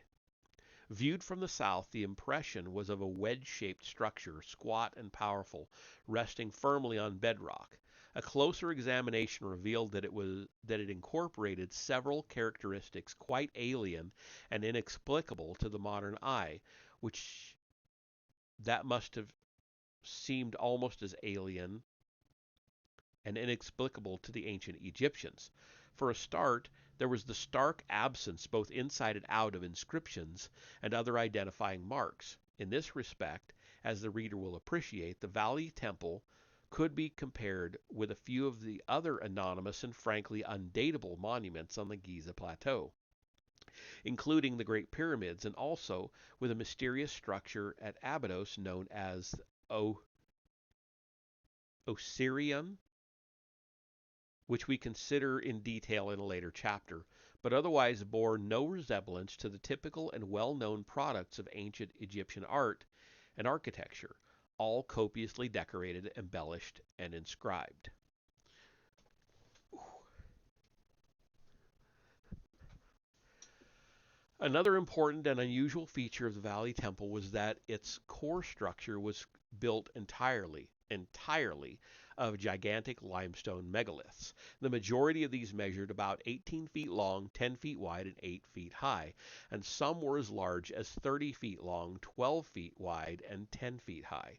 Viewed from the south, the impression was of a wedge-shaped structure, squat and powerful, resting firmly on bedrock. A closer examination revealed that it incorporated several characteristics quite alien and inexplicable to the modern eye, which that must have seemed almost as alien and inexplicable to the ancient Egyptians. For a start, there was the stark absence, both inside and out, of inscriptions and other identifying marks. In this respect, as the reader will appreciate, the Valley Temple could be compared with a few of the other anonymous and frankly undatable monuments on the Giza Plateau, including the Great Pyramids, and also with a mysterious structure at Abydos known as Osirian, which we consider in detail in a later chapter, but otherwise bore no resemblance to the typical and well-known products of ancient Egyptian art and architecture, all copiously decorated, embellished, and inscribed. Another important and unusual feature of the Valley Temple was that its core structure was built entirely of gigantic limestone megaliths. The majority of these measured about 18 feet long, 10 feet wide, and 8 feet high, and some were as large as 30 feet long, 12 feet wide, and 10 feet high,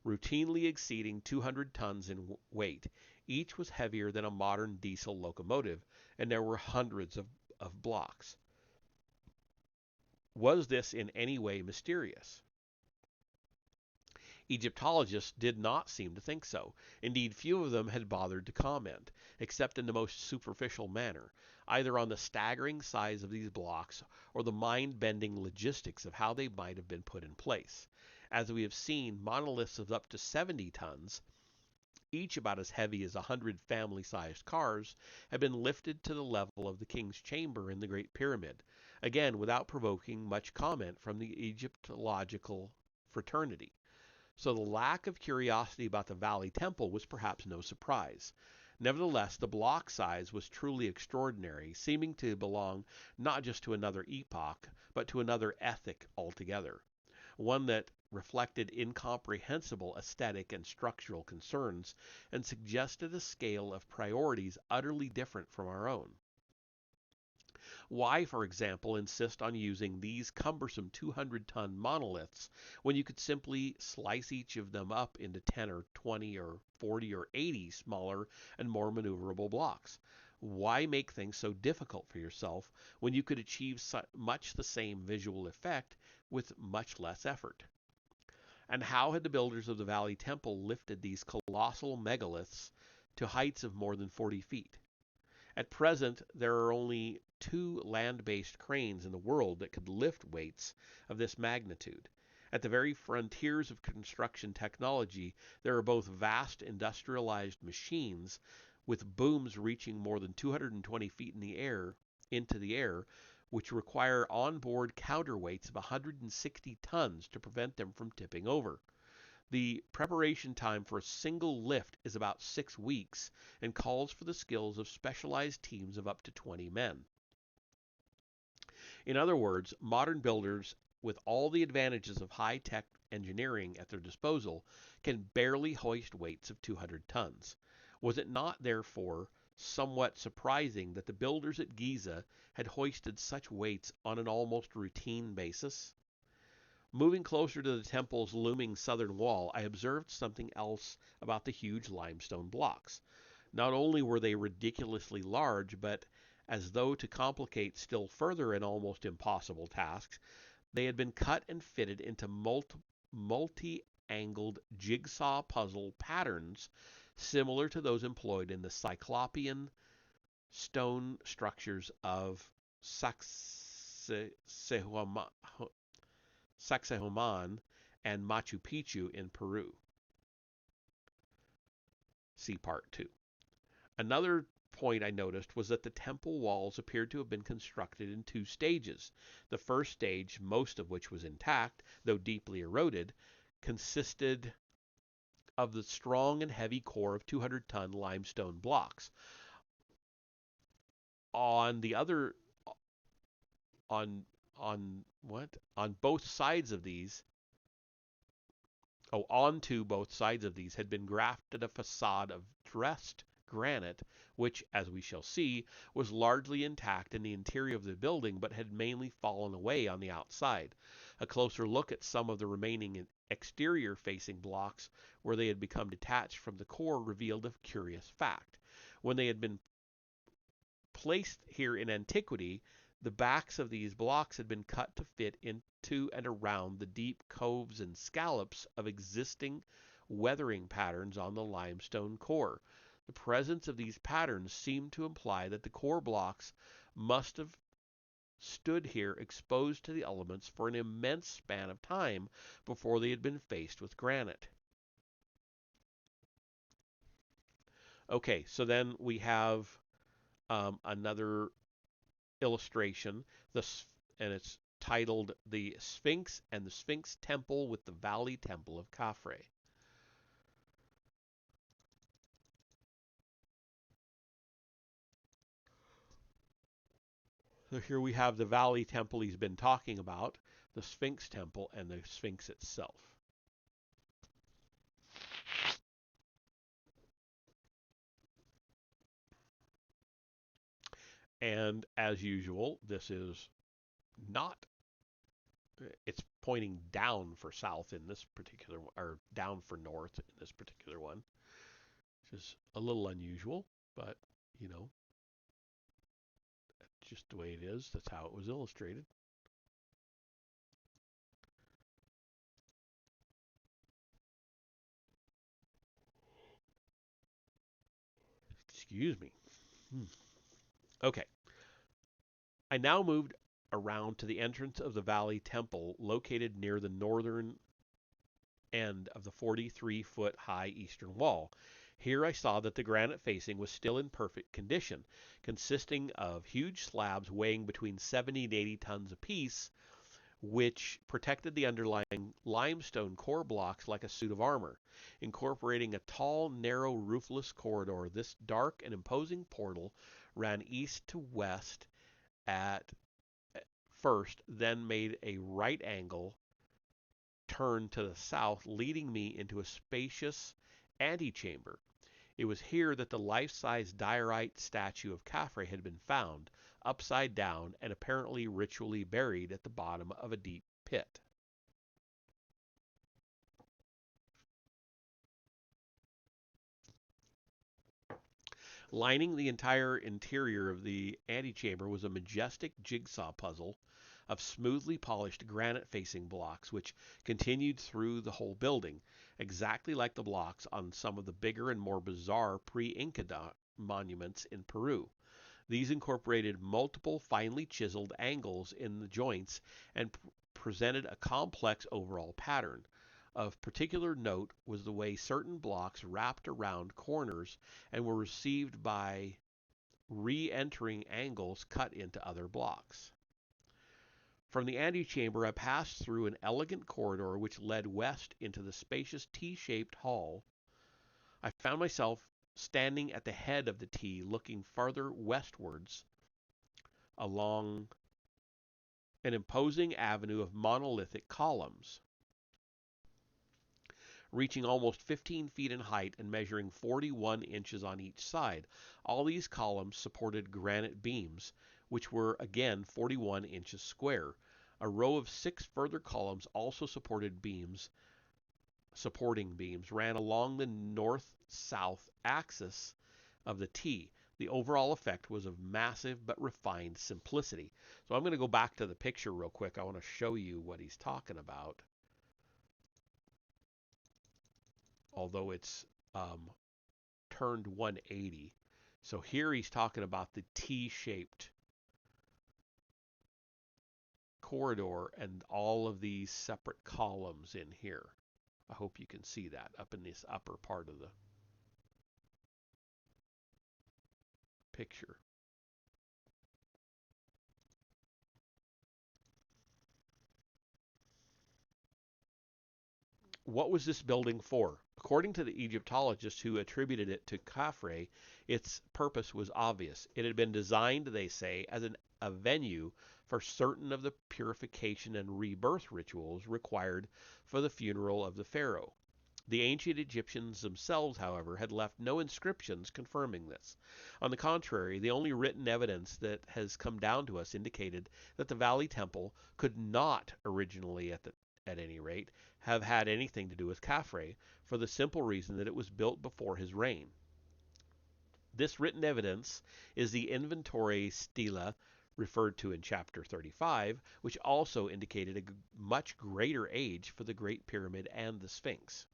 routinely exceeding 200 tons in weight. Each was heavier than a modern diesel locomotive, and there were hundreds of blocks. Was this in any way mysterious? Egyptologists did not seem to think so. Indeed, few of them had bothered to comment, except in the most superficial manner, either on the staggering size of these blocks or the mind-bending logistics of how they might have been put in place. As we have seen, monoliths of up to 70 tons, each about as heavy as 100 family-sized cars, have been lifted to the level of the king's chamber in the Great Pyramid, again without provoking much comment from the Egyptological fraternity. So the lack of curiosity about the Valley Temple was perhaps no surprise. Nevertheless, the block size was truly extraordinary, seeming to belong not just to another epoch, but to another ethic altogether, one that reflected incomprehensible aesthetic and structural concerns and suggested a scale of priorities utterly different from our own. Why, for example, insist on using these cumbersome 200-ton monoliths when you could simply slice each of them up into 10 or 20 or 40 or 80 smaller and more maneuverable blocks? Why make things so difficult for yourself when you could achieve much the same visual effect with much less effort? And how had the builders of the Valley Temple lifted these colossal megaliths to heights of more than 40 feet? At present, there are only two land-based cranes in the world that could lift weights of this magnitude. At the very frontiers of construction technology, there are both vast industrialized machines with booms reaching more than 220 feet into the air, which require onboard counterweights of 160 tons to prevent them from tipping over. The preparation time for a single lift is about 6 weeks and calls for the skills of specialized teams of up to 20 men. In other words, modern builders, with all the advantages of high-tech engineering at their disposal, can barely hoist weights of 200 tons. Was it not, therefore, somewhat surprising that the builders at Giza had hoisted such weights on an almost routine basis? Moving closer to the temple's looming southern wall, I observed something else about the huge limestone blocks. Not only were they ridiculously large, but, as though to complicate still further an almost impossible task, they had been cut and fitted into multi-angled jigsaw puzzle patterns similar to those employed in the Cyclopean stone structures of Sacsayhuaman and Machu Picchu in Peru. See Part 2. Another point I noticed was that the temple walls appeared to have been constructed in two stages. The first stage, most of which was intact, though deeply eroded, consisted of the strong and heavy core of 200-ton limestone blocks. On the other, on both sides of these, onto both sides of these had been grafted a facade of dressed granite, which, as we shall see, was largely intact in the interior of the building, but had mainly fallen away on the outside. A closer look at some of the remaining exterior-facing blocks, where they had become detached from the core, revealed a curious fact. When they had been placed here in antiquity, the backs of these blocks had been cut to fit into and around the deep coves and scallops of existing weathering patterns on the limestone core. The presence of these patterns seemed to imply that the core blocks must have stood here exposed to the elements for an immense span of time before they had been faced with granite. Okay, so then we have another illustration, and it's titled "The Sphinx and the Sphinx Temple with the Valley Temple of Khafre." So here we have the Valley Temple he's been talking about, the Sphinx Temple, and the Sphinx itself. And as usual, this is not, it's pointing down for south in this particular, or down for north in this particular one, which is a little unusual, but, you know, that's just the way it is. That's how it was illustrated. Excuse me. Okay. I now moved around to the entrance of the Valley Temple, located near the northern end of the 43-foot high eastern wall. Here I saw that the granite facing was still in perfect condition, consisting of huge slabs weighing between 70 and 80 tons apiece, which protected the underlying limestone core blocks like a suit of armor. Incorporating a tall, narrow, roofless corridor, this dark and imposing portal ran east to west at first, then made a right angle turn to the south, leading me into a spacious antechamber. It was here that the life-size diorite statue of Khafre had been found, upside down and apparently ritually buried at the bottom of a deep pit. Lining the entire interior of the antechamber was a majestic jigsaw puzzle of smoothly polished granite-facing blocks, which continued through the whole building, exactly like the blocks on some of the bigger and more bizarre pre-Inca monuments in Peru. These incorporated multiple finely chiseled angles in the joints and presented a complex overall pattern. Of particular note was the way certain blocks wrapped around corners and were received by re-entering angles cut into other blocks. From the antechamber I passed through an elegant corridor which led west into the spacious T-shaped hall. I found myself standing at the head of the T, looking farther westwards along an imposing avenue of monolithic columns, reaching almost 15 feet in height and measuring 41 inches on each side. All these columns supported granite beams, which were again 41 inches square. A row of 6 further columns also supporting beams ran along the north-south axis of the T. The overall effect was of massive but refined simplicity. So I'm going to go back to the picture real quick. I want to show you what he's talking about. Although it's turned 180. So here he's talking about the T-shaped corridor and all of these separate columns in here. I hope you can see that up in this upper part of the picture. What was this building for? According to the Egyptologists who attributed it to Khafre, its purpose was obvious. It had been designed, they say, as a venue for certain of the purification and rebirth rituals required for the funeral of the pharaoh. The ancient Egyptians themselves, however, had left no inscriptions confirming this. On the contrary, the only written evidence that has come down to us indicated that the Valley Temple could not originally, at any rate, have had anything to do with Khafre, for the simple reason that it was built before his reign. This written evidence is the inventory stela referred to in chapter 35, which also indicated a much greater age for the Great Pyramid and the Sphinx.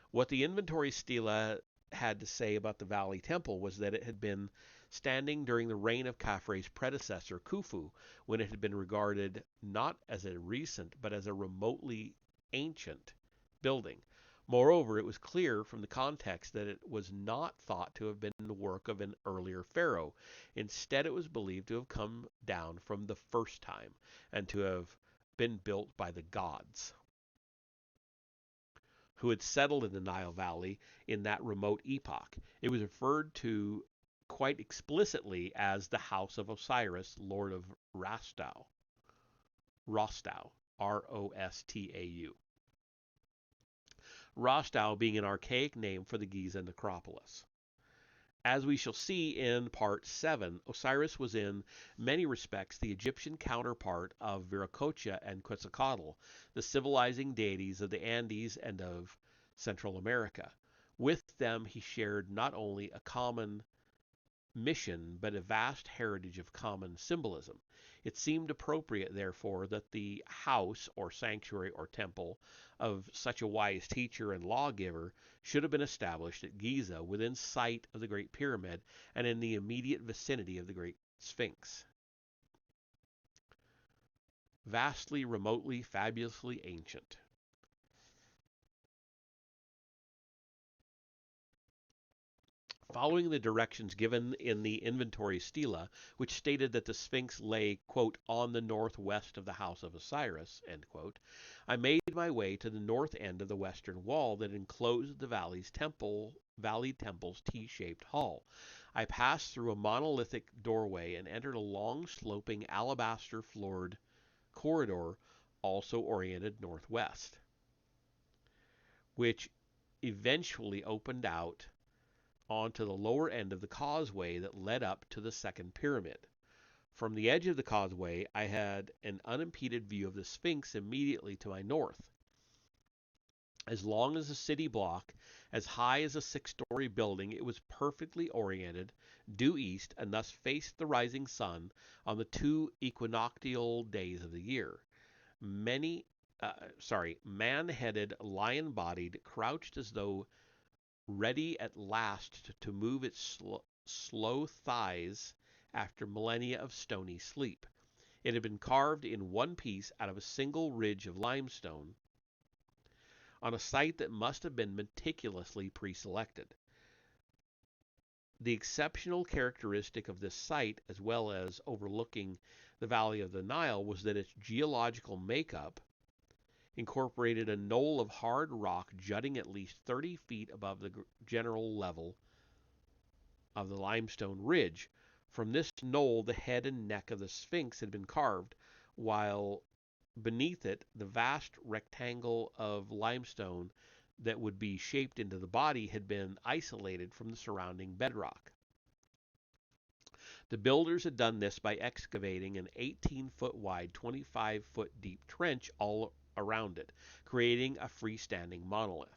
What the inventory stela had to say about the Valley Temple was that it had been standing during the reign of Khafre's predecessor, Khufu, when it had been regarded not as a recent but as a remotely ancient building. Moreover, it was clear from the context that it was not thought to have been the work of an earlier pharaoh. Instead, it was believed to have come down from the first time and to have been built by the gods who had settled in the Nile Valley in that remote epoch. It was referred to quite explicitly as the House of Osiris, Lord of Rostau. Rostau. R-O-S-T-A-U. Rostau being an archaic name for the Giza necropolis. As we shall see in part 7, Osiris was in many respects the Egyptian counterpart of Viracocha and Quetzalcoatl, the civilizing deities of the Andes and of Central America. With them he shared not only a common mission, but a vast heritage of common symbolism. It seemed appropriate, therefore, that the house or sanctuary or temple of such a wise teacher and lawgiver should have been established at Giza within sight of the Great Pyramid and in the immediate vicinity of the Great Sphinx. Vastly, remotely, fabulously ancient. Following the directions given in the inventory stela, which stated that the Sphinx lay, quote, on the northwest of the house of Osiris, end quote, I made my way to the north end of the western wall that enclosed the Valley Temple's T-shaped hall. I passed through a monolithic doorway and entered a long, sloping, alabaster-floored corridor, also oriented northwest, which eventually opened out onto the lower end of the causeway that led up to the second pyramid. From the edge of the causeway, I had an unimpeded view of the Sphinx immediately to my north. As long as a city block, as high as a six-story building, it was perfectly oriented due east and thus faced the rising sun on the two equinoctial days of the year. Man-headed, lion-bodied, crouched as though ready at last to move its slow thighs after millennia of stony sleep. It had been carved in one piece out of a single ridge of limestone on a site that must have been meticulously pre-selected. The exceptional characteristic of this site, as well as overlooking the valley of the Nile, was that its geological makeup incorporated a knoll of hard rock jutting at least 30 feet above the general level of the limestone ridge. From this knoll, the head and neck of the Sphinx had been carved, while beneath it, the vast rectangle of limestone that would be shaped into the body had been isolated from the surrounding bedrock. The builders had done this by excavating an 18-foot wide, 25-foot deep trench all around it, creating a freestanding monolith.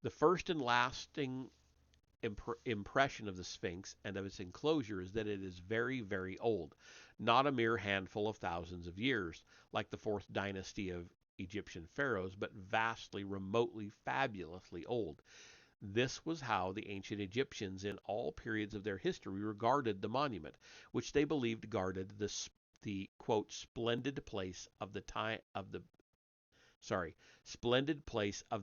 The first and lasting impression of the Sphinx and of its enclosure is that it is very, very old, not a mere handful of thousands of years, like the fourth dynasty of Egyptian pharaohs, but vastly, remotely, fabulously old. This was how the ancient Egyptians in all periods of their history regarded the monument, which they believed guarded the quote splendid place of the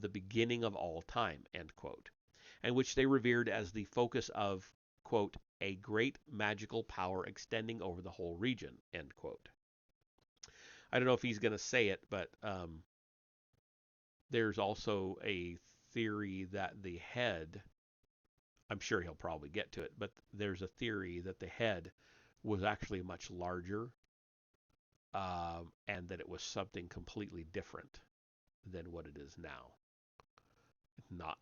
beginning of all time, end quote, and which they revered as the focus of, quote, a great magical power extending over the whole region, end quote. I don't know if he's going to say it, but there's also a theory that the head, I'm sure he'll probably get to it, but there's a theory that the head was actually much larger, and that it was something completely different than what it is now.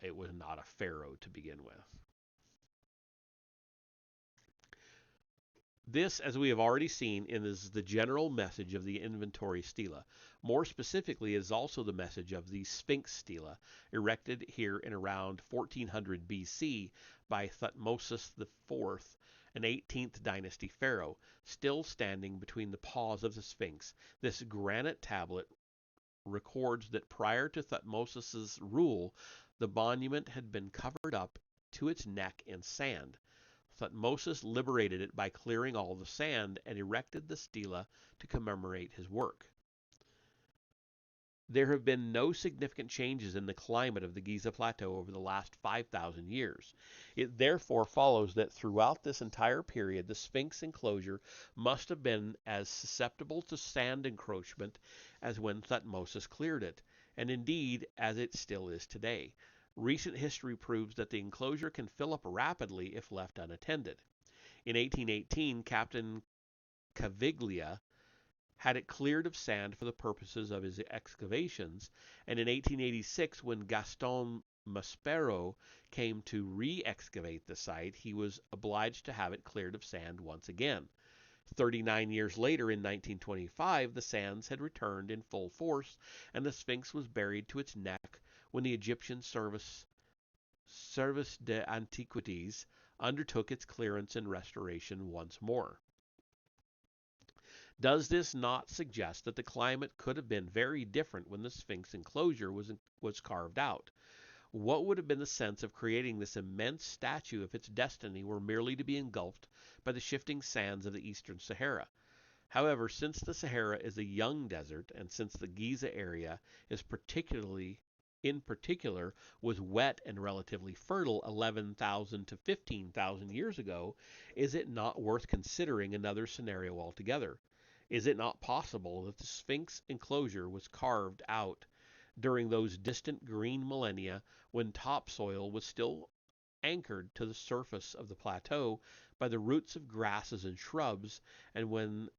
It was not a pharaoh to begin with. This, as we have already seen, is the general message of the inventory stela. More specifically, it is also the message of the Sphinx stela, erected here in around 1400 BC by Thutmose IV, an 18th dynasty pharaoh, still standing between the paws of the Sphinx. This granite tablet records that prior to Thutmose's rule, the monument had been covered up to its neck in sand. Thutmose liberated it by clearing all the sand and erected the stela to commemorate his work. There have been no significant changes in the climate of the Giza Plateau over the last 5,000 years. It therefore follows that throughout this entire period, the Sphinx enclosure must have been as susceptible to sand encroachment as when Thutmose cleared it, and indeed as it still is today. Recent history proves that the enclosure can fill up rapidly if left unattended. In 1818, Captain Caviglia had it cleared of sand for the purposes of his excavations, and in 1886, when Gaston Maspero came to re-excavate the site, he was obliged to have it cleared of sand once again. 39 years later, in 1925, the sands had returned in full force, and the Sphinx was buried to its neck when the Egyptian Service d'Antiquities undertook its clearance and restoration once more. Does this not suggest that the climate could have been very different when the Sphinx enclosure was carved out? What would have been the sense of creating this immense statue if its destiny were merely to be engulfed by the shifting sands of the eastern Sahara? However, since the Sahara is a young desert, and since the Giza area is particularly in particular was wet and relatively fertile 11,000 to 15,000 years ago, is it not worth considering another scenario altogether? Is it not possible that the Sphinx enclosure was carved out during those distant green millennia when topsoil was still anchored to the surface of the plateau by the roots of grasses and shrubs, and when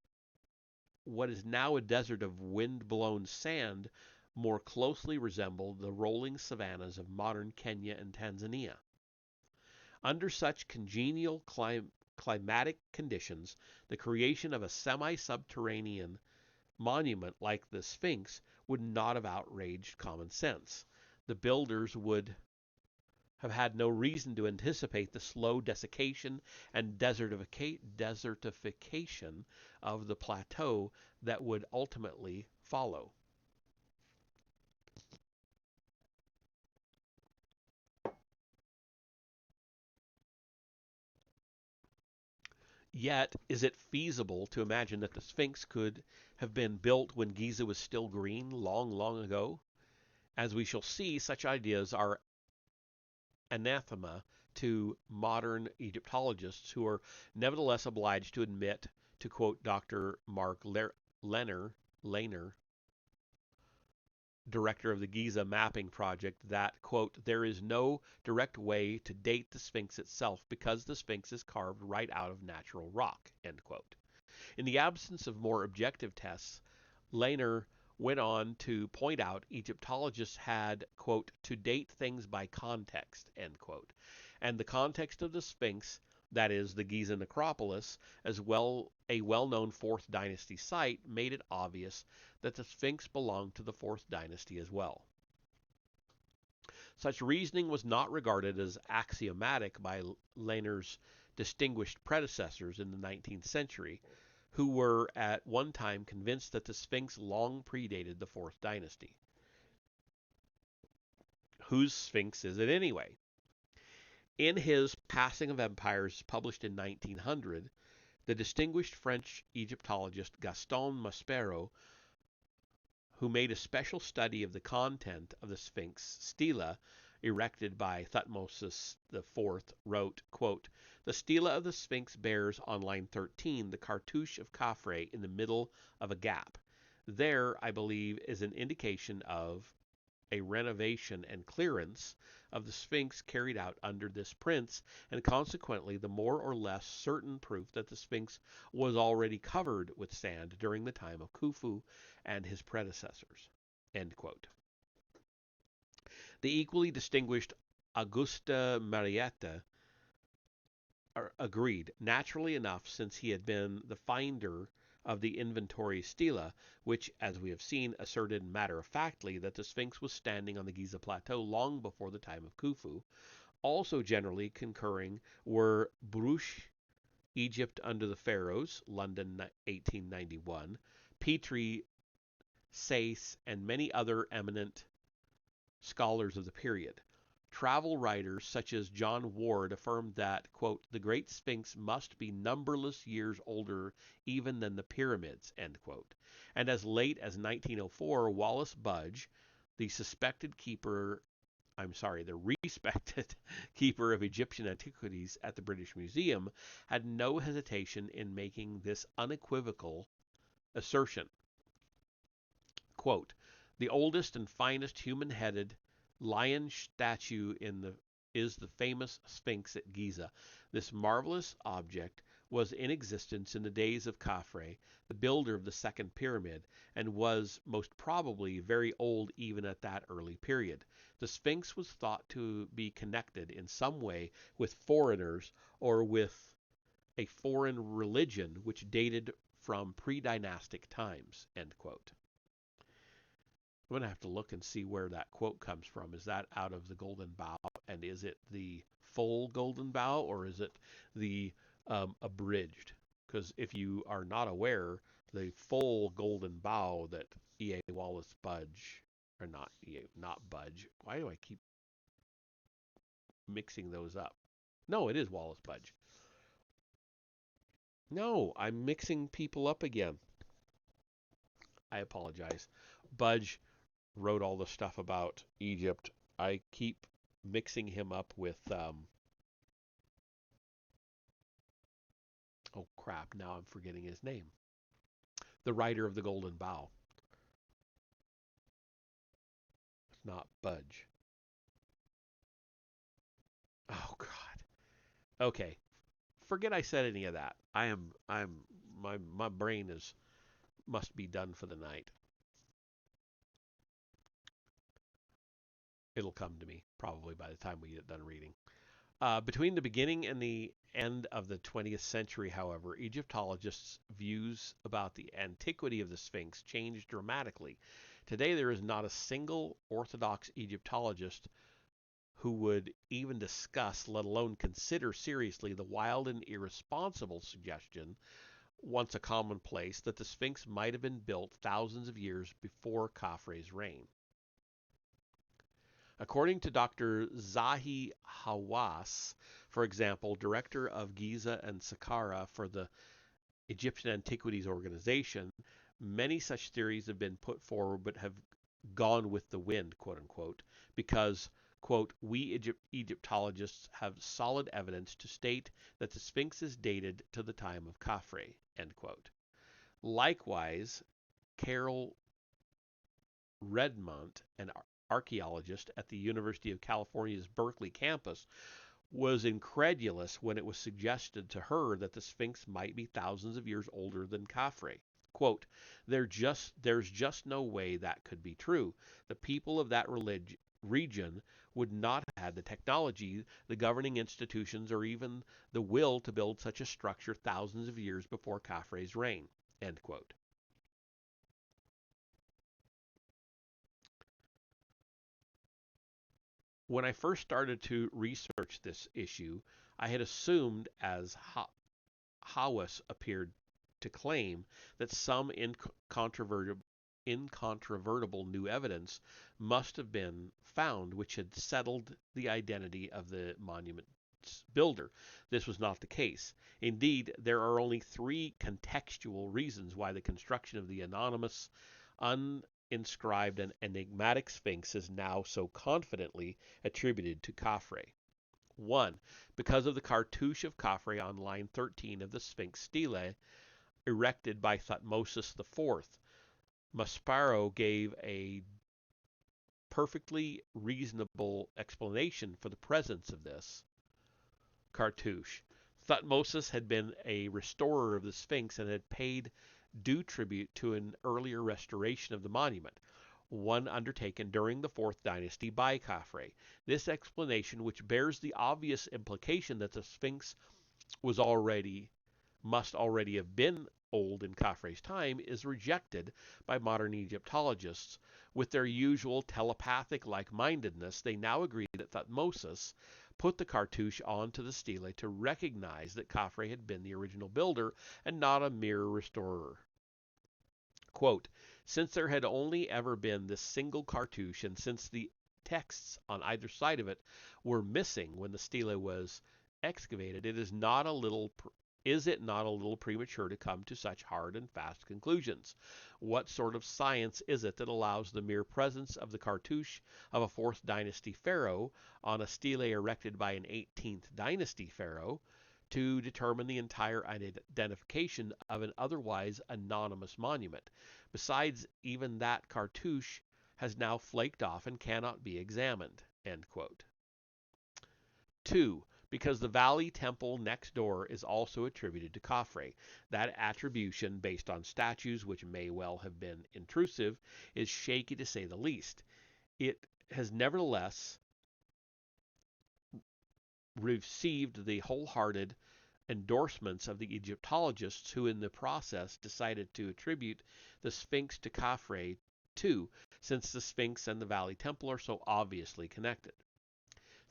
what is now a desert of wind-blown sand more closely resembled the rolling savannas of modern Kenya and Tanzania? Under such congenial climatic conditions, the creation of a semi-subterranean monument like the Sphinx would not have outraged common sense. The builders would have had no reason to anticipate the slow desiccation and desertification of the plateau that would ultimately follow. Yet, is it feasible to imagine that the Sphinx could have been built when Giza was still green long, long ago? As we shall see, such ideas are anathema to modern Egyptologists, who are nevertheless obliged to admit, to quote Dr. Mark Lehner, director of the Giza Mapping Project, that, quote, there is no direct way to date the Sphinx itself because the Sphinx is carved right out of natural rock, end quote. In the absence of more objective tests, Lehner went on to point out Egyptologists had, quote, to date things by context, end quote. And the context of the Sphinx, that is, the Giza necropolis, as well a well-known 4th dynasty site, made it obvious that the Sphinx belonged to the 4th dynasty as well. Such reasoning was not regarded as axiomatic by Lehner's distinguished predecessors in the 19th century, who were at one time convinced that the Sphinx long predated the 4th dynasty. Whose Sphinx is it anyway? In his Passing of Empires, published in 1900, the distinguished French Egyptologist Gaston Maspero, who made a special study of the content of the Sphinx stela erected by Thutmose IV, wrote, quote, the stela of the Sphinx bears on line 13 the cartouche of Khafre in the middle of a gap. There, I believe, is an indication of a renovation and clearance of the Sphinx carried out under this prince, and consequently the more or less certain proof that the Sphinx was already covered with sand during the time of Khufu and his predecessors. End quote. The equally distinguished Auguste Mariette agreed, naturally enough, since he had been the finder of the inventory stela, which, as we have seen, asserted matter-of-factly that the Sphinx was standing on the Giza Plateau long before the time of Khufu. Also generally concurring were Bruch, Egypt Under the Pharaohs, London 1891, Petrie, Sayce, and many other eminent scholars of the period. Travel writers such as John Ward affirmed that, quote, the Great Sphinx must be numberless years older even than the pyramids, end quote. And as late as 1904, Wallace Budge, the respected keeper of Egyptian antiquities at the British Museum, had no hesitation in making this unequivocal assertion. Quote, the oldest and finest human-headed lion statue is the famous Sphinx at Giza. This marvelous object was in existence in the days of Khafre, the builder of the second pyramid, and was most probably very old even at that early period. The Sphinx was thought to be connected in some way with foreigners or with a foreign religion which dated from pre-dynastic times, end quote. I'm going to have to look and see where that quote comes from. Is that out of the Golden Bough? And is it the full Golden Bough or is it the abridged? Because if you are not aware, the full Golden Bough that E.A. Wallace Budge, or not Budge. Why do I keep mixing those up? No, it is Wallace Budge. No, I'm mixing people up again. I apologize. Budge wrote all the stuff about Egypt. I keep mixing him up with oh crap, now I'm forgetting his name. The writer of the Golden Bough. It's not Budge. Oh god. Okay. Forget I said any of that. My brain is must be done for the night. It'll come to me probably by the time we get done reading. Between the beginning and the end of the 20th century, however, Egyptologists' views about the antiquity of the Sphinx changed dramatically. Today, there is not a single Orthodox Egyptologist who would even discuss, let alone consider seriously, the wild and irresponsible suggestion, once a commonplace, that the Sphinx might have been built thousands of years before Khafre's reign. According to Dr. Zahi Hawass, for example, director of Giza and Saqqara for the Egyptian Antiquities Organization, many such theories have been put forward but have gone with the wind, quote unquote, because, quote, we Egyptologists have solid evidence to state that the Sphinx is dated to the time of Khafre, end quote. Likewise, Carol Redmont, an archaeologist at the University of California's Berkeley campus, was incredulous when it was suggested to her that the Sphinx might be thousands of years older than Khafre. Quote, there's just no way that could be true. The people of that region would not have had the technology, the governing institutions, or even the will to build such a structure thousands of years before Khafre's reign. End quote. When I first started to research this issue, I had assumed, as Hawass appeared to claim, that some incontrovertible new evidence must have been found which had settled the identity of the monument's builder. This was not the case. Indeed, there are only three contextual reasons why the construction of the anonymous, inscribed and enigmatic Sphinx is now so confidently attributed to Khafre. 1. Because of the cartouche of Khafre on line 13 of the Sphinx stele erected by Thutmosis IV. Maspero gave a perfectly reasonable explanation for the presence of this cartouche. Thutmosis had been a restorer of the Sphinx and had paid due tribute to an earlier restoration of the monument, one undertaken during the Fourth Dynasty by Khafre. This explanation, which bears the obvious implication that the Sphinx must already have been old in Khafre's time, is rejected by modern Egyptologists. With their usual telepathic like-mindedness, they now agree that Thutmosis put the cartouche onto the stele to recognize that Khafre had been the original builder and not a mere restorer. Quote, since there had only ever been this single cartouche, and since the texts on either side of it were missing when the stele was excavated, is it not a little premature to come to such hard and fast conclusions? What sort of science is it that allows the mere presence of the cartouche of a 4th dynasty pharaoh on a stele erected by an 18th dynasty pharaoh to determine the entire identification of an otherwise anonymous monument? Besides, even that cartouche has now flaked off and cannot be examined. End quote. 2. Because the Valley Temple next door is also attributed to Khafre. That attribution, based on statues which may well have been intrusive, is shaky to say the least. It has nevertheless received the wholehearted endorsements of the Egyptologists who in the process decided to attribute the Sphinx to Khafre too, since the Sphinx and the Valley Temple are so obviously connected.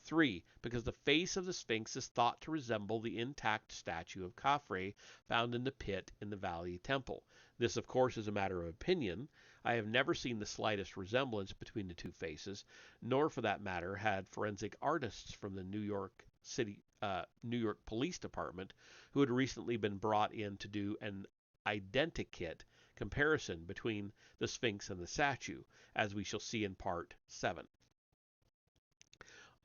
3. Because the face of the Sphinx is thought to resemble the intact statue of Khafre found in the pit in the Valley Temple. This, of course, is a matter of opinion. I have never seen the slightest resemblance between the two faces, nor, for that matter, had forensic artists from the New York Police Department, who had recently been brought in to do an identikit, comparison between the Sphinx and the statue, as we shall see in part 7.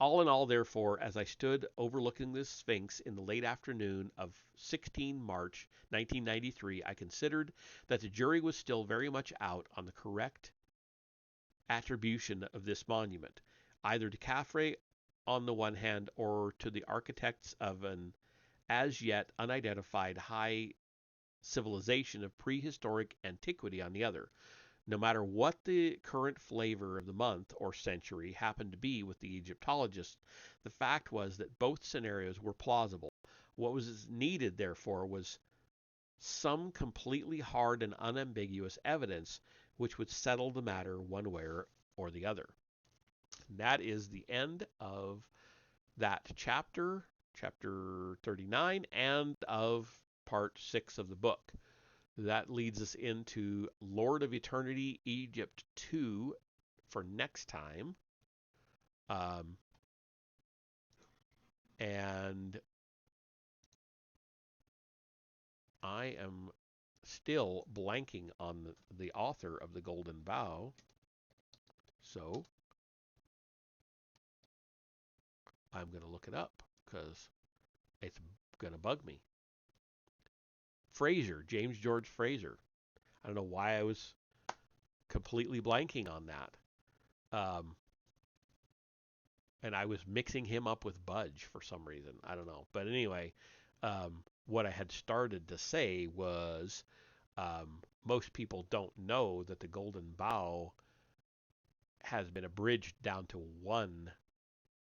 All in all, therefore, as I stood overlooking the Sphinx in the late afternoon of 16 March 1993, I considered that the jury was still very much out on the correct attribution of this monument, either to Khafre on the one hand or to the architects of an as yet unidentified high civilization of prehistoric antiquity on the other. No matter what the current flavor of the month or century happened to be with the Egyptologists, the fact was that both scenarios were plausible. What was needed, therefore, was some completely hard and unambiguous evidence which would settle the matter one way or the other. And that is the end of that chapter, chapter 39, and of part 6 of the book. That leads us into Lord of Eternity, Egypt 2 for next time. And I am still blanking on the author of the Golden Bough. So I'm going to look it up because it's going to bug me. Fraser, James George Fraser. I don't know why I was completely blanking on that. And I was mixing him up with Budge for some reason. I don't know. But anyway, what I had started to say was most people don't know that the Golden Bough has been abridged down to 1,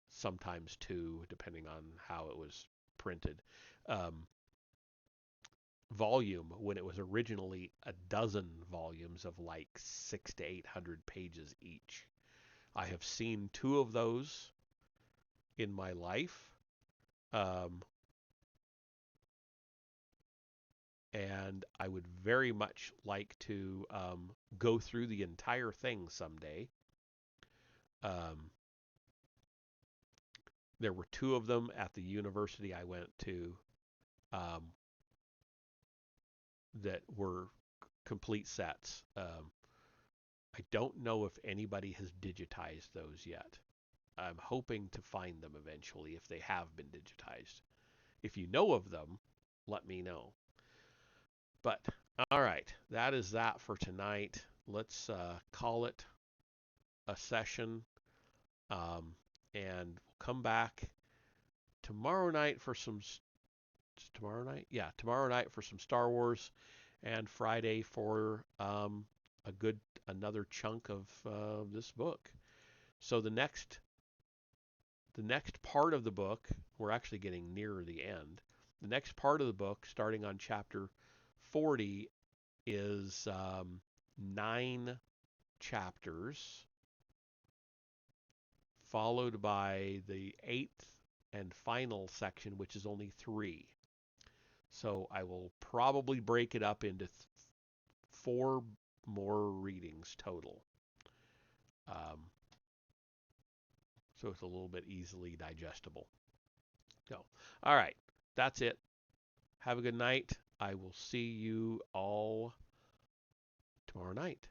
sometimes 2, depending on how it was printed. Volume when it was originally a dozen volumes of like 600 to 800 pages each. I have seen 2 of those in my life, and I would very much like to go through the entire thing someday. There were 2 of them at the university I went to that were complete sets. I don't know if anybody has digitized those yet. I'm hoping to find them eventually if they have been digitized. If you know of them, let me know. But, all right, that is that for tonight. Let's call it a session, and we'll come back tomorrow night for some. Tomorrow night, yeah, tomorrow night for some Star Wars, and Friday for another chunk of this book. So the next part of the book, we're actually getting nearer the end. The next part of the book, starting on chapter 40, is 9 chapters, followed by the 8th and final section, which is only 3. So I will probably break it up into 4 more readings total. So it's a little bit easily digestible. So, all right, that's it. Have a good night. I will see you all tomorrow night.